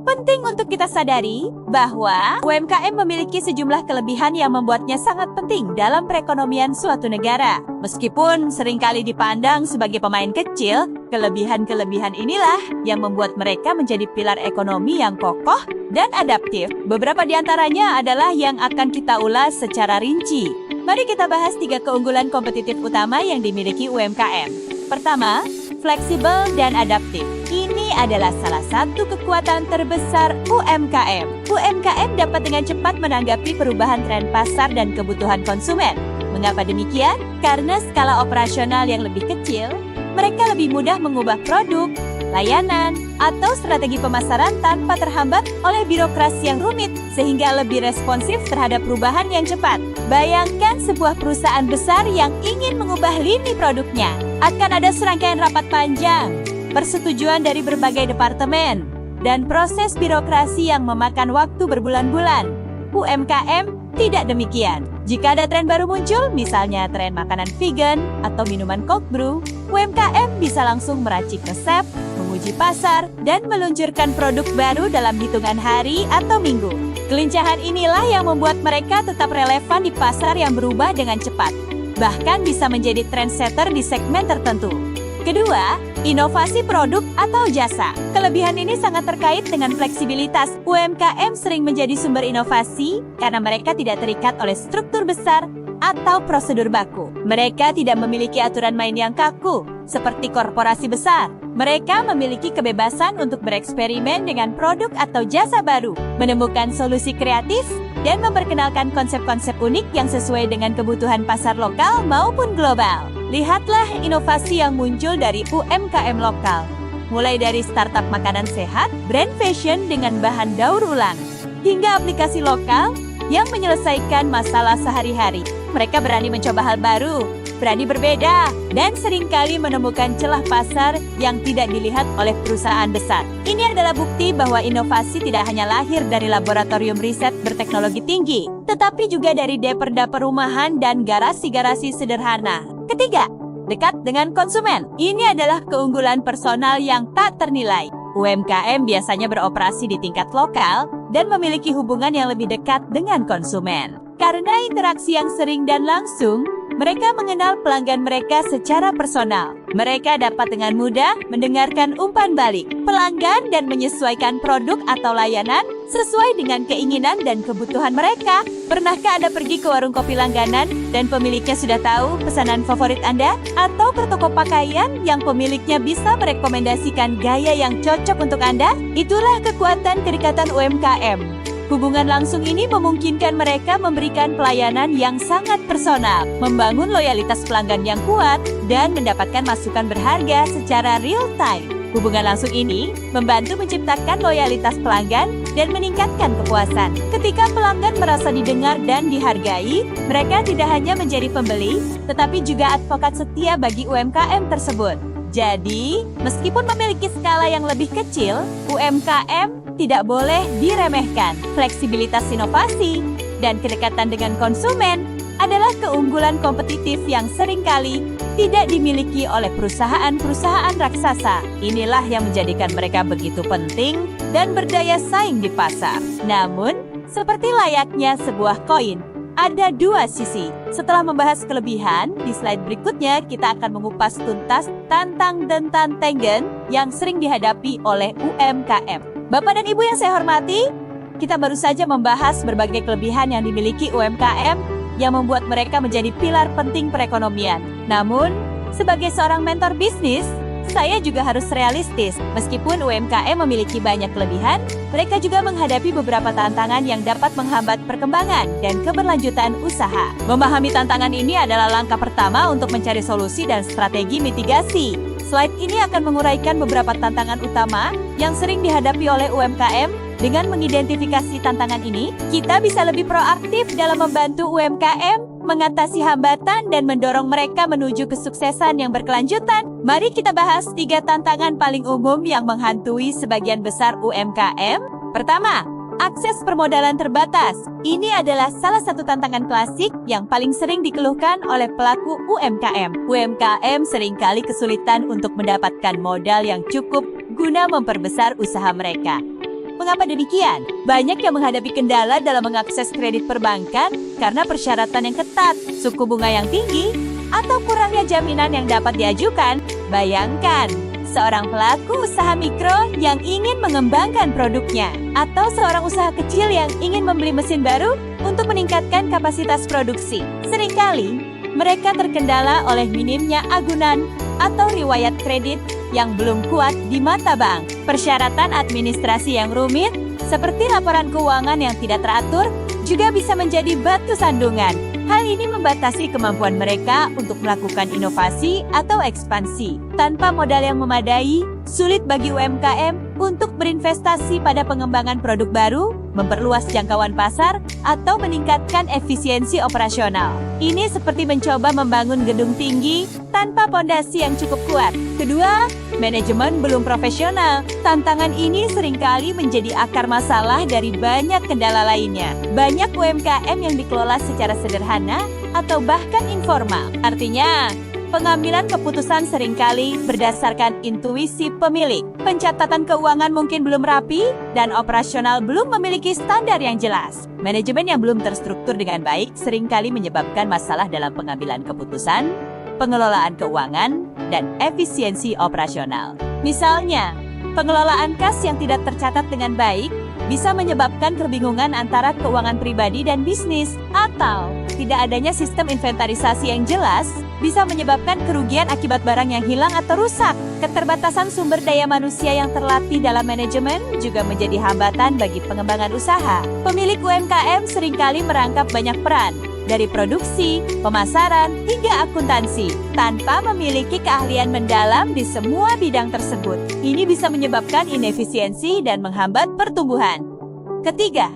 Penting untuk kita sadari bahwa UMKM memiliki sejumlah kelebihan yang membuatnya sangat penting dalam perekonomian suatu negara. Meskipun seringkali dipandang sebagai pemain kecil, kelebihan-kelebihan inilah yang membuat mereka menjadi pilar ekonomi yang kokoh dan adaptif. Beberapa di antaranya adalah yang akan kita ulas secara rinci. Mari kita bahas 3 keunggulan kompetitif utama yang dimiliki UMKM. Pertama, fleksibel dan adaptif. Ini adalah salah satu kekuatan terbesar UMKM. UMKM dapat dengan cepat menanggapi perubahan tren pasar dan kebutuhan konsumen. Mengapa demikian? Karena skala operasional yang lebih kecil, mereka lebih mudah mengubah produk, layanan, atau strategi pemasaran tanpa terhambat oleh birokrasi yang rumit, sehingga lebih responsif terhadap perubahan yang cepat. Bayangkan sebuah perusahaan besar yang ingin mengubah lini produknya. Akan ada serangkaian rapat panjang, persetujuan dari berbagai departemen, dan proses birokrasi yang memakan waktu berbulan-bulan. UMKM tidak demikian. Jika ada tren baru muncul, misalnya tren makanan vegan atau minuman cold brew, UMKM bisa langsung meracik resep, menguji pasar, dan meluncurkan produk baru dalam hitungan hari atau minggu. Kelincahan inilah yang membuat mereka tetap relevan di pasar yang berubah dengan cepat, bahkan bisa menjadi trendsetter di segmen tertentu. Kedua, inovasi produk atau jasa. Kelebihan ini sangat terkait dengan fleksibilitas. UMKM sering menjadi sumber inovasi karena mereka tidak terikat oleh struktur besar atau prosedur baku. Mereka tidak memiliki aturan main yang kaku, seperti korporasi besar. Mereka memiliki kebebasan untuk bereksperimen dengan produk atau jasa baru, menemukan solusi kreatif, dan memperkenalkan konsep-konsep unik yang sesuai dengan kebutuhan pasar lokal maupun global. Lihatlah inovasi yang muncul dari UMKM lokal. Mulai dari startup makanan sehat, brand fashion dengan bahan daur ulang, hingga aplikasi lokal yang menyelesaikan masalah sehari-hari. Mereka berani mencoba hal baru, berani berbeda, dan seringkali menemukan celah pasar yang tidak dilihat oleh perusahaan besar. Ini adalah bukti bahwa inovasi tidak hanya lahir dari laboratorium riset berteknologi tinggi, tetapi juga dari dapur-dapur rumahan dan garasi-garasi sederhana. Ketiga, dekat dengan konsumen. Ini adalah keunggulan personal yang tak ternilai. UMKM biasanya beroperasi di tingkat lokal dan memiliki hubungan yang lebih dekat dengan konsumen. Karena interaksi yang sering dan langsung, mereka mengenal pelanggan mereka secara personal. Mereka dapat dengan mudah mendengarkan umpan balik pelanggan dan menyesuaikan produk atau layanan sesuai dengan keinginan dan kebutuhan mereka. Pernahkah Anda pergi ke warung kopi langganan dan pemiliknya sudah tahu pesanan favorit Anda? Atau ke toko pakaian yang pemiliknya bisa merekomendasikan gaya yang cocok untuk Anda? Itulah kekuatan kedekatan UMKM. Hubungan langsung ini memungkinkan mereka memberikan pelayanan yang sangat personal, membangun loyalitas pelanggan yang kuat, dan mendapatkan masukan berharga secara real time. Hubungan langsung ini membantu menciptakan loyalitas pelanggan dan meningkatkan kepuasan. Ketika pelanggan merasa didengar dan dihargai, mereka tidak hanya menjadi pembeli, tetapi juga advokat setia bagi UMKM tersebut. Jadi, meskipun memiliki skala yang lebih kecil, UMKM tidak boleh diremehkan. Fleksibilitas inovasi dan kedekatan dengan konsumen adalah keunggulan kompetitif yang seringkali tidak dimiliki oleh perusahaan-perusahaan raksasa. Inilah yang menjadikan mereka begitu penting dan berdaya saing di pasar. Namun, seperti layaknya sebuah koin, ada dua sisi. Setelah membahas kelebihan, di slide berikutnya kita akan mengupas tuntas tantang dan tantangan yang sering dihadapi oleh UMKM. Bapak dan Ibu yang saya hormati, kita baru saja membahas berbagai kelebihan yang dimiliki UMKM yang membuat mereka menjadi pilar penting perekonomian. Namun, sebagai seorang mentor bisnis, saya juga harus realistis. Meskipun UMKM memiliki banyak kelebihan, mereka juga menghadapi beberapa tantangan yang dapat menghambat perkembangan dan keberlanjutan usaha. Memahami tantangan ini adalah langkah pertama untuk mencari solusi dan strategi mitigasi. Slide ini akan menguraikan beberapa tantangan utama yang sering dihadapi oleh UMKM. Dengan mengidentifikasi tantangan ini, kita bisa lebih proaktif dalam membantu UMKM mengatasi hambatan dan mendorong mereka menuju kesuksesan yang berkelanjutan. Mari kita bahas 3 tantangan paling umum yang menghantui sebagian besar UMKM. Pertama, akses permodalan terbatas. Ini adalah salah satu tantangan klasik yang paling sering dikeluhkan oleh pelaku UMKM. UMKM seringkali kesulitan untuk mendapatkan modal yang cukup guna memperbesar usaha mereka. Mengapa demikian? Banyak yang menghadapi kendala dalam mengakses kredit perbankan karena persyaratan yang ketat, suku bunga yang tinggi, atau kurangnya jaminan yang dapat diajukan. Bayangkan, seorang pelaku usaha mikro yang ingin mengembangkan produknya, atau seorang usaha kecil yang ingin membeli mesin baru untuk meningkatkan kapasitas produksi. Seringkali, mereka terkendala oleh minimnya agunan atau riwayat kredit yang belum kuat di mata bank. Persyaratan administrasi yang rumit, seperti laporan keuangan yang tidak teratur, juga bisa menjadi batu sandungan. Hal ini membatasi kemampuan mereka untuk melakukan inovasi atau ekspansi. Tanpa modal yang memadai, sulit bagi UMKM untuk berinvestasi pada pengembangan produk baru, memperluas jangkauan pasar, atau meningkatkan efisiensi operasional. Ini seperti mencoba membangun gedung tinggi tanpa pondasi yang cukup kuat. Kedua, manajemen belum profesional. Tantangan ini seringkali menjadi akar masalah dari banyak kendala lainnya. Banyak UMKM yang dikelola secara sederhana atau bahkan informal. Artinya, pengambilan keputusan seringkali berdasarkan intuisi pemilik. Pencatatan keuangan mungkin belum rapi dan operasional belum memiliki standar yang jelas. Manajemen yang belum terstruktur dengan baik seringkali menyebabkan masalah dalam pengambilan keputusan, pengelolaan keuangan, dan efisiensi operasional. Misalnya, pengelolaan kas yang tidak tercatat dengan baik bisa menyebabkan kebingungan antara keuangan pribadi dan bisnis, atau tidak adanya sistem inventarisasi yang jelas bisa menyebabkan kerugian akibat barang yang hilang atau rusak. Keterbatasan sumber daya manusia yang terlatih dalam manajemen juga menjadi hambatan bagi pengembangan usaha. Pemilik UMKM seringkali merangkap banyak peran, dari produksi, pemasaran, hingga akuntansi, tanpa memiliki keahlian mendalam di semua bidang tersebut. Ini bisa menyebabkan inefisiensi dan menghambat pertumbuhan. Ketiga,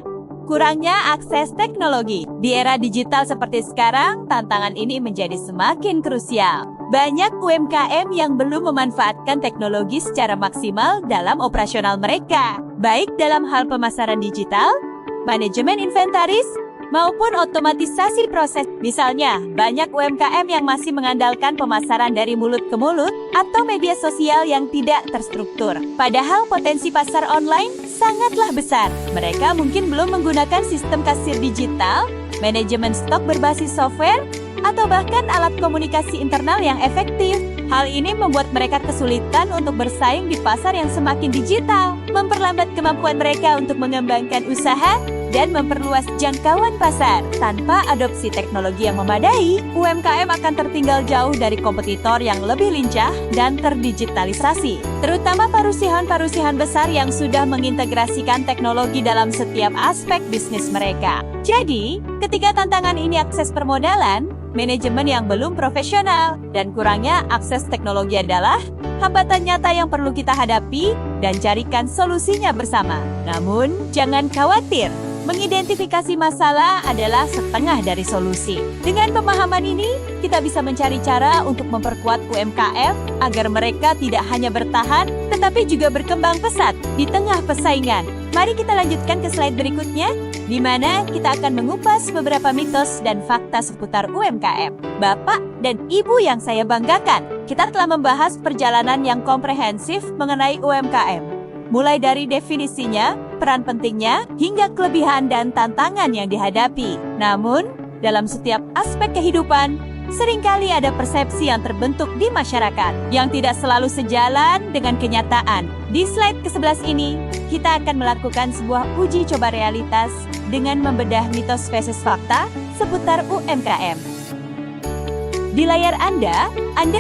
kurangnya akses teknologi. Di era digital seperti sekarang, tantangan ini menjadi semakin krusial. Banyak UMKM yang belum memanfaatkan teknologi secara maksimal dalam operasional mereka, baik dalam hal pemasaran digital, manajemen inventaris, maupun otomatisasi proses. Misalnya, banyak UMKM yang masih mengandalkan pemasaran dari mulut ke mulut atau media sosial yang tidak terstruktur. Padahal potensi pasar online sangatlah besar. Mereka mungkin belum menggunakan sistem kasir digital, manajemen stok berbasis software, atau bahkan alat komunikasi internal yang efektif. Hal ini membuat mereka kesulitan untuk bersaing di pasar yang semakin digital, memperlambat kemampuan mereka untuk mengembangkan usaha dan memperluas jangkauan pasar. Tanpa adopsi teknologi yang memadai, UMKM akan tertinggal jauh dari kompetitor yang lebih lincah dan terdigitalisasi, terutama parusihan-parusihan besar yang sudah mengintegrasikan teknologi dalam setiap aspek bisnis mereka. Jadi, ketika tantangan ini akses permodalan, manajemen yang belum profesional, dan kurangnya akses teknologi adalah hambatan nyata yang perlu kita hadapi dan carikan solusinya bersama. Namun, jangan khawatir. Mengidentifikasi masalah adalah setengah dari solusi. Dengan pemahaman ini, kita bisa mencari cara untuk memperkuat UMKM agar mereka tidak hanya bertahan, tetapi juga berkembang pesat di tengah persaingan. Mari kita lanjutkan ke slide berikutnya, di mana kita akan mengupas beberapa mitos dan fakta seputar UMKM. Bapak dan Ibu yang saya banggakan, kita telah membahas perjalanan yang komprehensif mengenai UMKM. Mulai dari definisinya, peran pentingnya, hingga kelebihan dan tantangan yang dihadapi. Namun, dalam setiap aspek kehidupan, seringkali ada persepsi yang terbentuk di masyarakat yang tidak selalu sejalan dengan kenyataan. Di slide ke-11 ini, kita akan melakukan sebuah uji coba realitas dengan membedah mitos versus fakta seputar UMKM. Di layar Anda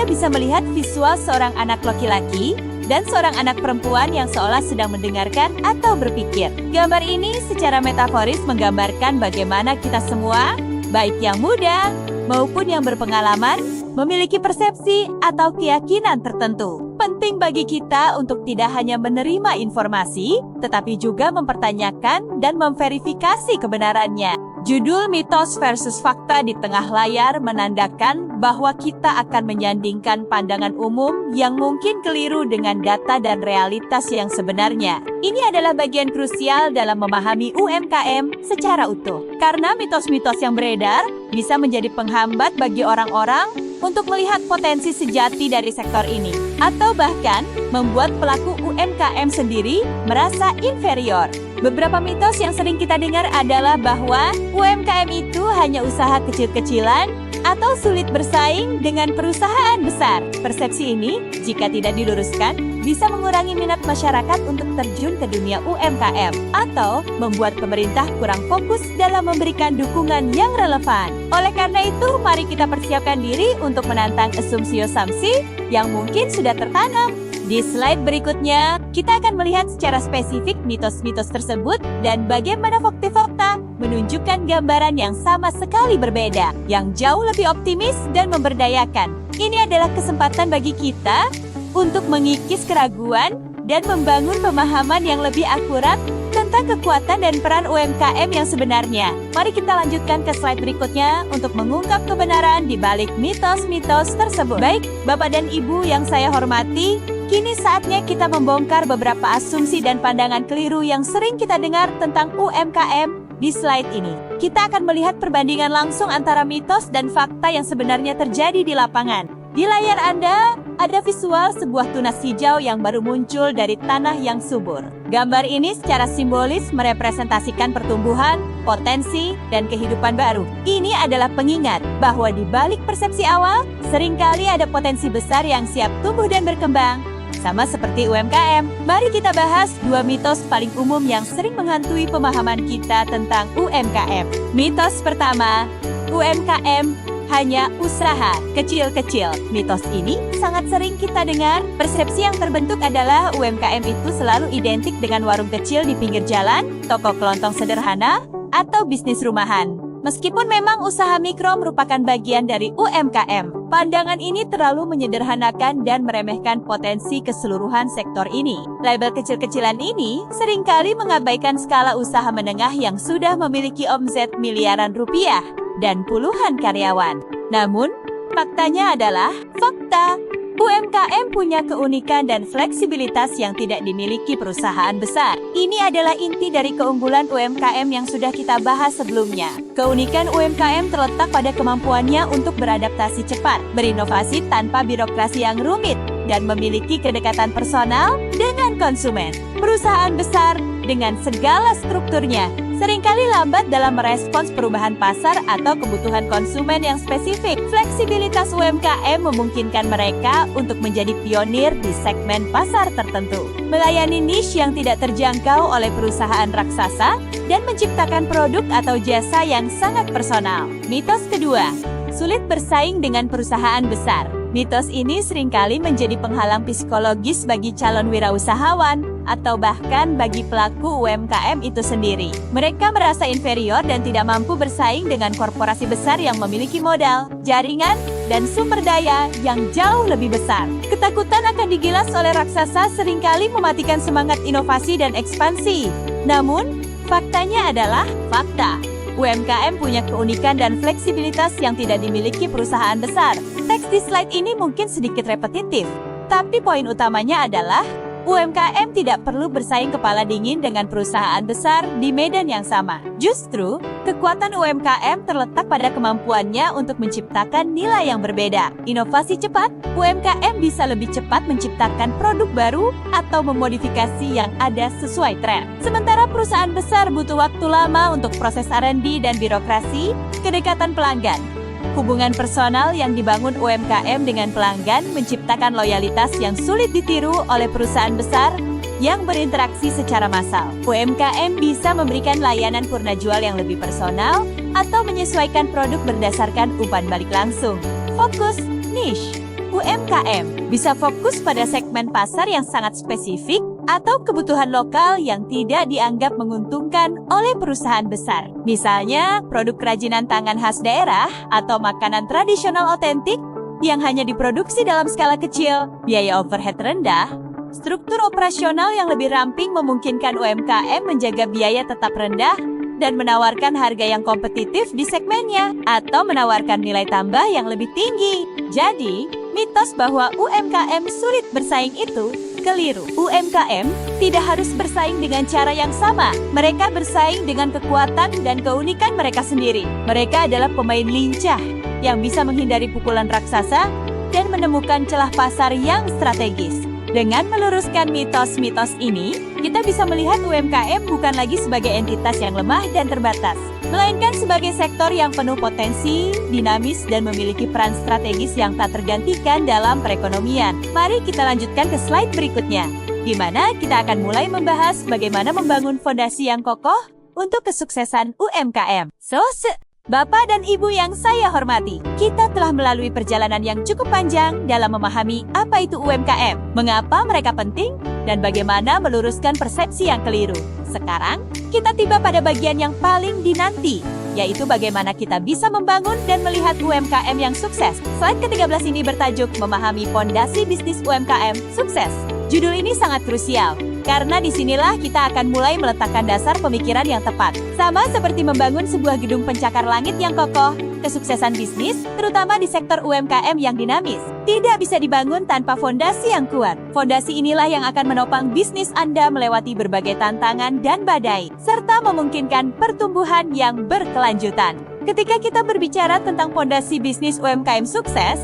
bisa melihat visual seorang anak laki-laki dan seorang anak perempuan yang seolah sedang mendengarkan atau berpikir. Gambar ini secara metaforis menggambarkan bagaimana kita semua, baik yang muda maupun yang berpengalaman, memiliki persepsi atau keyakinan tertentu. Penting bagi kita untuk tidak hanya menerima informasi, tetapi juga mempertanyakan dan memverifikasi kebenarannya. Judul mitos versus fakta di tengah layar menandakan bahwa kita akan menyandingkan pandangan umum yang mungkin keliru dengan data dan realitas yang sebenarnya. Ini adalah bagian krusial dalam memahami UMKM secara utuh. Karena mitos-mitos yang beredar bisa menjadi penghambat bagi orang-orang untuk melihat potensi sejati dari sektor ini, atau bahkan membuat pelaku UMKM sendiri merasa inferior. Beberapa mitos yang sering kita dengar adalah bahwa UMKM itu hanya usaha kecil-kecilan atau sulit bersaing dengan perusahaan besar. Persepsi ini, jika tidak diluruskan, bisa mengurangi minat masyarakat untuk terjun ke dunia UMKM atau membuat pemerintah kurang fokus dalam memberikan dukungan yang relevan. Oleh karena itu, mari kita persiapkan diri untuk menantang asumsi-asumsi yang mungkin sudah tertanam. Di slide berikutnya, kita akan melihat secara spesifik mitos-mitos tersebut dan bagaimana fakta-fakta menunjukkan gambaran yang sama sekali berbeda, yang jauh lebih optimis dan memberdayakan. Ini adalah kesempatan bagi kita untuk mengikis keraguan dan membangun pemahaman yang lebih akurat tentang kekuatan dan peran UMKM yang sebenarnya. Mari kita lanjutkan ke slide berikutnya untuk mengungkap kebenaran di balik mitos-mitos tersebut. Baik, Bapak dan Ibu yang saya hormati, kini saatnya kita membongkar beberapa asumsi dan pandangan keliru yang sering kita dengar tentang UMKM di slide ini. Kita akan melihat perbandingan langsung antara mitos dan fakta yang sebenarnya terjadi di lapangan. Di layar Anda, ada visual sebuah tunas hijau yang baru muncul dari tanah yang subur. Gambar ini secara simbolis merepresentasikan pertumbuhan, potensi, dan kehidupan baru. Ini adalah pengingat bahwa di balik persepsi awal, seringkali ada potensi besar yang siap tumbuh dan berkembang. Sama seperti UMKM, mari kita bahas dua mitos paling umum yang sering menghantui pemahaman kita tentang UMKM. Mitos pertama, UMKM hanya usaha kecil-kecil. Mitos ini sangat sering kita dengar. Persepsi yang terbentuk adalah UMKM itu selalu identik dengan warung kecil di pinggir jalan, toko kelontong sederhana, atau bisnis rumahan. Meskipun memang usaha mikro merupakan bagian dari UMKM, Pandangan ini terlalu menyederhanakan dan meremehkan potensi keseluruhan sektor ini. Label kecil-kecilan ini seringkali mengabaikan skala usaha menengah yang sudah memiliki omset miliaran rupiah dan puluhan karyawan. Namun, faktanya adalah fakta. UMKM punya keunikan dan fleksibilitas yang tidak dimiliki perusahaan besar. Ini adalah inti dari keunggulan UMKM yang sudah kita bahas sebelumnya. Keunikan UMKM terletak pada kemampuannya untuk beradaptasi cepat, berinovasi tanpa birokrasi yang rumit, dan memiliki kedekatan personal dengan konsumen. Perusahaan besar dengan segala strukturnya seringkali lambat dalam merespons perubahan pasar atau kebutuhan konsumen yang spesifik. Fleksibilitas UMKM memungkinkan mereka untuk menjadi pionir di segmen pasar tertentu, melayani niche yang tidak terjangkau oleh perusahaan raksasa, dan menciptakan produk atau jasa yang sangat personal. Mitos kedua, sulit bersaing dengan perusahaan besar. Mitos ini seringkali menjadi penghalang psikologis bagi calon wirausahawan atau bahkan bagi pelaku UMKM itu sendiri. Mereka merasa inferior dan tidak mampu bersaing dengan korporasi besar yang memiliki modal, jaringan, dan sumber daya yang jauh lebih besar. Ketakutan akan digilas oleh raksasa seringkali mematikan semangat inovasi dan ekspansi. Namun, faktanya adalah fakta. UMKM punya keunikan dan fleksibilitas yang tidak dimiliki perusahaan besar. Teks di slide ini mungkin sedikit repetitif, tapi poin utamanya adalah UMKM tidak perlu bersaing kepala dingin dengan perusahaan besar di medan yang sama. Justru, kekuatan UMKM terletak pada kemampuannya untuk menciptakan nilai yang berbeda. Inovasi cepat, UMKM bisa lebih cepat menciptakan produk baru atau memodifikasi yang ada sesuai tren. Sementara perusahaan besar butuh waktu lama untuk proses R&D dan birokrasi, kedekatan pelanggan. Hubungan personal yang dibangun UMKM dengan pelanggan menciptakan loyalitas yang sulit ditiru oleh perusahaan besar yang berinteraksi secara massal. UMKM bisa memberikan layanan purna jual yang lebih personal atau menyesuaikan produk berdasarkan umpan balik langsung. Fokus niche. UMKM bisa fokus pada segmen pasar yang sangat spesifik atau kebutuhan lokal yang tidak dianggap menguntungkan oleh perusahaan besar. Misalnya, produk kerajinan tangan khas daerah atau makanan tradisional otentik yang hanya diproduksi dalam skala kecil, biaya overhead rendah, struktur operasional yang lebih ramping memungkinkan UMKM menjaga biaya tetap rendah dan menawarkan harga yang kompetitif di segmennya atau menawarkan nilai tambah yang lebih tinggi. Jadi, mitos bahwa UMKM sulit bersaing itu keliru. UMKM tidak harus bersaing dengan cara yang sama. Mereka bersaing dengan kekuatan dan keunikan mereka sendiri. Mereka adalah pemain lincah yang bisa menghindari pukulan raksasa dan menemukan celah pasar yang strategis. Dengan meluruskan mitos-mitos ini, kita bisa melihat UMKM bukan lagi sebagai entitas yang lemah dan terbatas, melainkan sebagai sektor yang penuh potensi, dinamis, dan memiliki peran strategis yang tak tergantikan dalam perekonomian. Mari kita lanjutkan ke slide berikutnya, di mana kita akan mulai membahas bagaimana membangun fondasi yang kokoh untuk kesuksesan UMKM. Bapak dan Ibu yang saya hormati, kita telah melalui perjalanan yang cukup panjang dalam memahami apa itu UMKM, mengapa mereka penting, dan bagaimana meluruskan persepsi yang keliru. Sekarang, kita tiba pada bagian yang paling dinanti, yaitu bagaimana kita bisa membangun dan melihat UMKM yang sukses. Slide ke-13 ini bertajuk Memahami Fondasi Bisnis UMKM Sukses. Judul ini sangat krusial, karena disinilah kita akan mulai meletakkan dasar pemikiran yang tepat. Sama seperti membangun sebuah gedung pencakar langit yang kokoh, kesuksesan bisnis, terutama di sektor UMKM yang dinamis, tidak bisa dibangun tanpa fondasi yang kuat. Fondasi inilah yang akan menopang bisnis Anda melewati berbagai tantangan dan badai, serta memungkinkan pertumbuhan yang berkelanjutan. Ketika kita berbicara tentang fondasi bisnis UMKM sukses,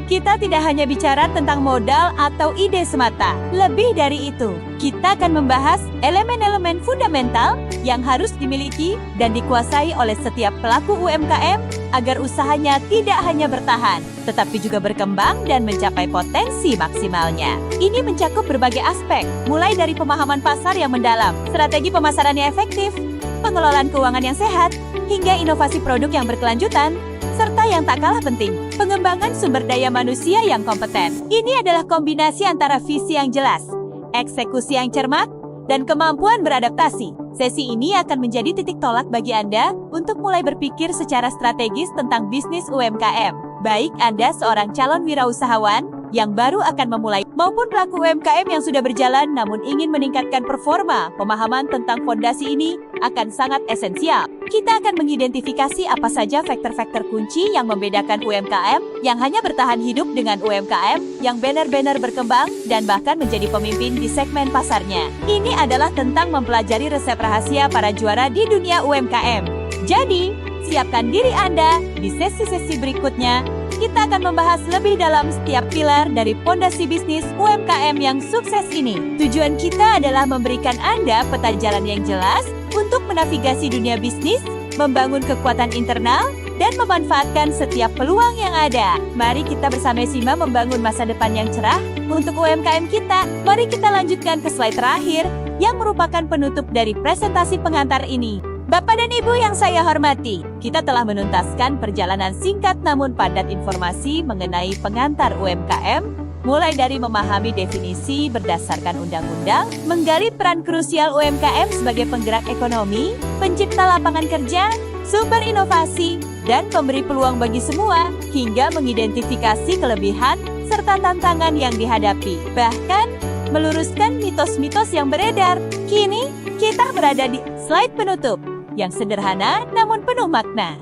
kita tidak hanya bicara tentang modal atau ide semata. Lebih dari itu, kita akan membahas elemen-elemen fundamental yang harus dimiliki dan dikuasai oleh setiap pelaku UMKM agar usahanya tidak hanya bertahan, tetapi juga berkembang dan mencapai potensi maksimalnya. Ini mencakup berbagai aspek, mulai dari pemahaman pasar yang mendalam, strategi pemasaran yang efektif, pengelolaan keuangan yang sehat, hingga inovasi produk yang berkelanjutan, serta yang tak kalah penting, pengembangan sumber daya manusia yang kompeten. Ini adalah kombinasi antara visi yang jelas, eksekusi yang cermat, dan kemampuan beradaptasi. Sesi ini akan menjadi titik tolak bagi Anda untuk mulai berpikir secara strategis tentang bisnis UMKM. Baik Anda seorang calon wirausahawan yang baru akan memulai maupun pelaku UMKM yang sudah berjalan namun ingin meningkatkan performa, pemahaman tentang fondasi ini akan sangat esensial. Kita akan mengidentifikasi apa saja faktor-faktor kunci yang membedakan UMKM yang hanya bertahan hidup dengan UMKM yang benar-benar berkembang dan bahkan menjadi pemimpin di segmen pasarnya. Ini adalah tentang mempelajari resep rahasia para juara di dunia UMKM. Jadi, siapkan diri Anda di sesi-sesi berikutnya. Kita akan membahas lebih dalam setiap pilar dari fondasi bisnis UMKM yang sukses ini. Tujuan kita adalah memberikan Anda peta jalan yang jelas untuk menavigasi dunia bisnis, membangun kekuatan internal, dan memanfaatkan setiap peluang yang ada. Mari kita bersama-sama membangun masa depan yang cerah untuk UMKM kita. Mari kita lanjutkan ke slide terakhir yang merupakan penutup dari presentasi pengantar ini. Bapak dan Ibu yang saya hormati, kita telah menuntaskan perjalanan singkat namun padat informasi mengenai pengantar UMKM, mulai dari memahami definisi berdasarkan undang-undang, menggali peran krusial UMKM sebagai penggerak ekonomi, pencipta lapangan kerja, sumber inovasi, dan pemberi peluang bagi semua, hingga mengidentifikasi kelebihan serta tantangan yang dihadapi. Bahkan, meluruskan mitos-mitos yang beredar. Kini, kita berada di slide penutup yang sederhana namun penuh makna.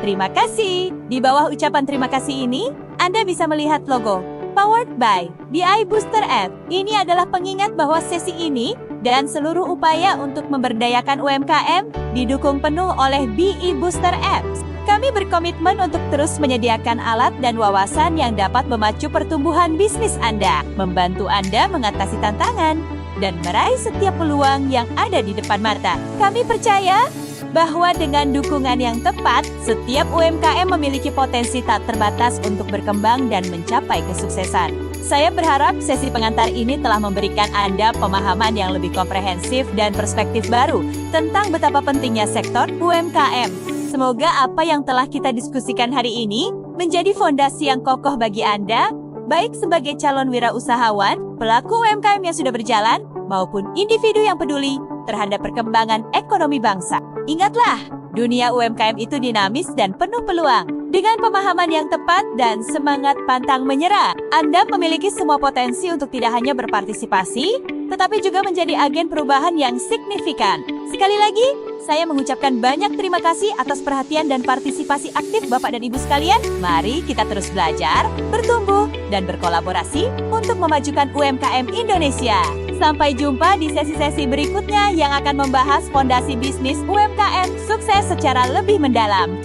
Terima kasih. Di bawah ucapan terima kasih ini, Anda bisa melihat logo Powered by BI Booster App. Ini adalah pengingat bahwa sesi ini dan seluruh upaya untuk memberdayakan UMKM didukung penuh oleh BI Booster Apps. Kami berkomitmen untuk terus menyediakan alat dan wawasan yang dapat memacu pertumbuhan bisnis Anda, membantu Anda mengatasi tantangan, dan meraih setiap peluang yang ada di depan mata. Kami percaya bahwa dengan dukungan yang tepat, setiap UMKM memiliki potensi tak terbatas untuk berkembang dan mencapai kesuksesan. Saya berharap sesi pengantar ini telah memberikan Anda pemahaman yang lebih komprehensif dan perspektif baru tentang betapa pentingnya sektor UMKM. Semoga apa yang telah kita diskusikan hari ini menjadi fondasi yang kokoh bagi Anda, baik sebagai calon wirausahawan, pelaku UMKM yang sudah berjalan, maupun individu yang peduli terhadap perkembangan ekonomi bangsa. Ingatlah, dunia UMKM itu dinamis dan penuh peluang. Dengan pemahaman yang tepat dan semangat pantang menyerah, Anda memiliki semua potensi untuk tidak hanya berpartisipasi, tetapi juga menjadi agen perubahan yang signifikan. Sekali lagi, saya mengucapkan banyak terima kasih atas perhatian dan partisipasi aktif Bapak dan Ibu sekalian. Mari kita terus belajar, bertumbuh, dan berkolaborasi untuk memajukan UMKM Indonesia. Sampai jumpa di sesi-sesi berikutnya yang akan membahas fondasi bisnis UMKM sukses secara lebih mendalam.